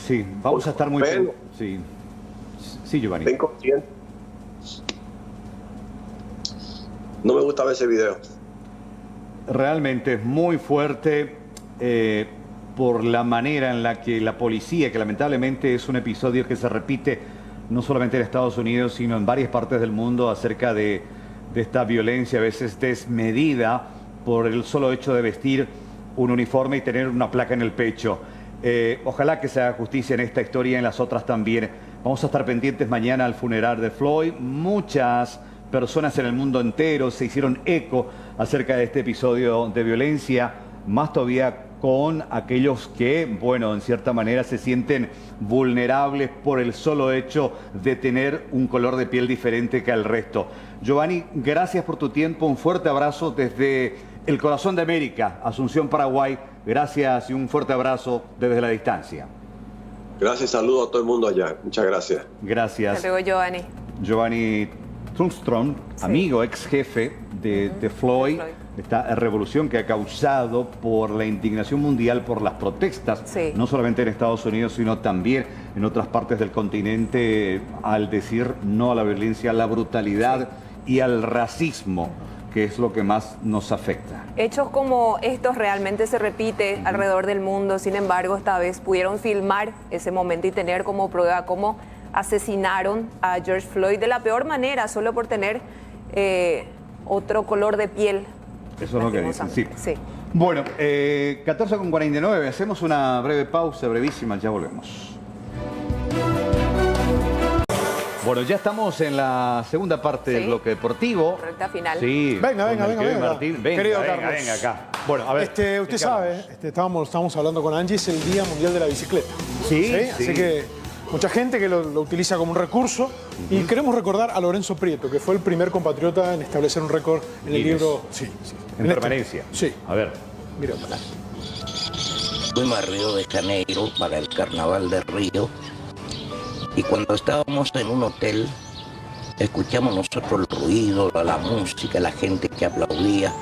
Sí, vamos a estar muy bien. Sí. Sí, Giovanni. Ten consciente. No me gusta ver ese video. Realmente es muy fuerte por la manera en la que la policía, que lamentablemente es un episodio que se repite no solamente en Estados Unidos, sino en varias partes del mundo, acerca de esta violencia a veces desmedida por el solo hecho de vestir un uniforme y tener una placa en el pecho. Ojalá que se haga justicia en esta historia y en las otras también. Vamos a estar pendientes mañana al funeral de Floyd. Muchas personas en el mundo entero se hicieron eco acerca de este episodio de violencia, más todavía con aquellos que, bueno, en cierta manera se sienten vulnerables por el solo hecho de tener un color de piel diferente que al resto. Giovanni, gracias por tu tiempo, un fuerte abrazo desde el corazón de América, Asunción, Paraguay. Gracias y un fuerte abrazo desde la distancia. Gracias, saludo a todo el mundo allá. Muchas gracias. Gracias. Hasta luego, Giovanni. Giovanni Trumstrom, amigo, ex jefe de Floyd, esta revolución que ha causado por la indignación mundial por las protestas, no solamente en Estados Unidos, sino también en otras partes del continente, al decir no a la violencia, a la brutalidad y al racismo, que es lo que más nos afecta. Hechos como estos realmente se repite alrededor del mundo, sin embargo, esta vez pudieron filmar ese momento y tener como prueba cómo asesinaron a George Floyd de la peor manera, solo por tener otro color de piel. Eso es lo que dicen, sí. Bueno, 14:49, hacemos una breve pausa, brevísima, ya volvemos. Bueno, ya estamos en la segunda parte del bloque deportivo. Recta final. Sí. Venga. Martín, Querido Carlos. venga acá. Bueno, a ver. Usted sabe, estábamos hablando con Angie, es el Día Mundial de la Bicicleta. Sí. Así que mucha gente que lo utiliza como un recurso. Y queremos recordar a Lorenzo Prieto, que fue el primer compatriota en establecer un récord en el libro. En permanencia. Sí. A ver. Mira. Fuimos a Río de Janeiro para el Carnaval de Río. Y cuando estábamos en un hotel, escuchamos nosotros el ruido, la música, la gente que aplaudía.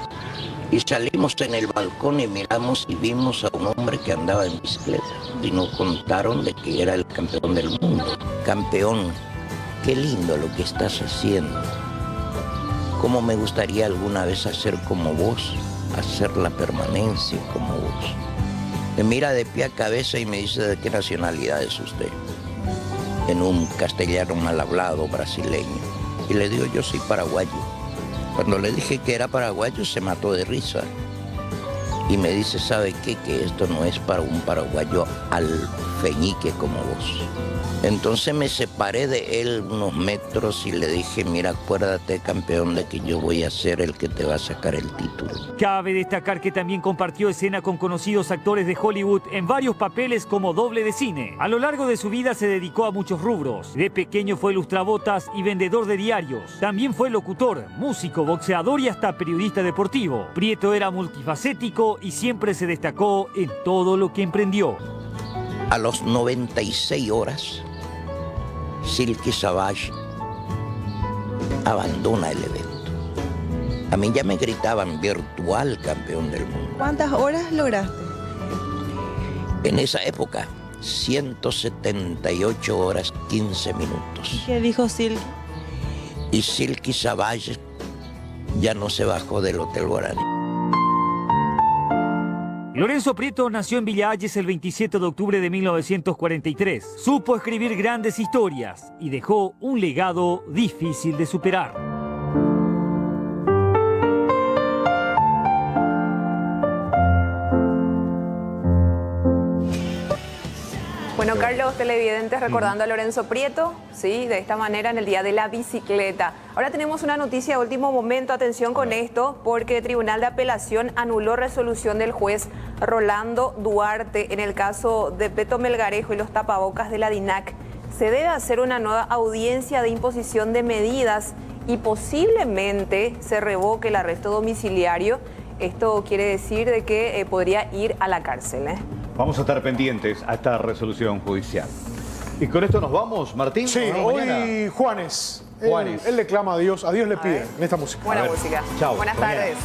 Y salimos en el balcón y miramos y vimos a un hombre que andaba en bicicleta. Y nos contaron de que era el campeón del mundo. Campeón, qué lindo lo que estás haciendo. Cómo me gustaría alguna vez hacer como vos, hacer la permanencia como vos. Me mira de pie a cabeza y me dice de qué nacionalidad es usted. En un castellano mal hablado brasileño. Y le digo, yo soy paraguayo. Cuando le dije que era paraguayo, se mató de risa. Y me dice, ¿sabe qué? Que esto no es para un paraguayo alfeñique como vos. Entonces me separé de él unos metros y le dije, mira, acuérdate, campeón, de que yo voy a ser el que te va a sacar el título. Cabe destacar que también compartió escena con conocidos actores de Hollywood en varios papeles como doble de cine. A lo largo de su vida se dedicó a muchos rubros. De pequeño fue lustrabotas y vendedor de diarios. También fue locutor, músico, boxeador y hasta periodista deportivo. Prieto era multifacético y siempre se destacó en todo lo que emprendió. A los 96 horas, Silky Savage abandona el evento. A mí ya me gritaban virtual campeón del mundo. ¿Cuántas horas lograste? En esa época, 178 horas 15 minutos. ¿Qué dijo Silky? Y Silky Savage ya no se bajó del Hotel Guaraní. Lorenzo Prieto nació en Villa Hayes el 27 de octubre de 1943. Supo escribir grandes historias y dejó un legado difícil de superar. Bueno, Carlos, televidentes, recordando a Lorenzo Prieto, sí, de esta manera en el Día de la Bicicleta. Ahora tenemos una noticia de último momento, atención con esto, porque el Tribunal de Apelación anuló resolución del juez Rolando Duarte en el caso de Peto Melgarejo y los tapabocas de la DINAC. Se debe hacer una nueva audiencia de imposición de medidas y posiblemente se revoque el arresto domiciliario. Esto quiere decir de que podría ir a la cárcel. Vamos a estar pendientes a esta resolución judicial. Y con esto nos vamos, Martín. Sí, hoy Juanes. Él le clama a Dios le pide en esta música. Buena música. Chao. Buenas tardes.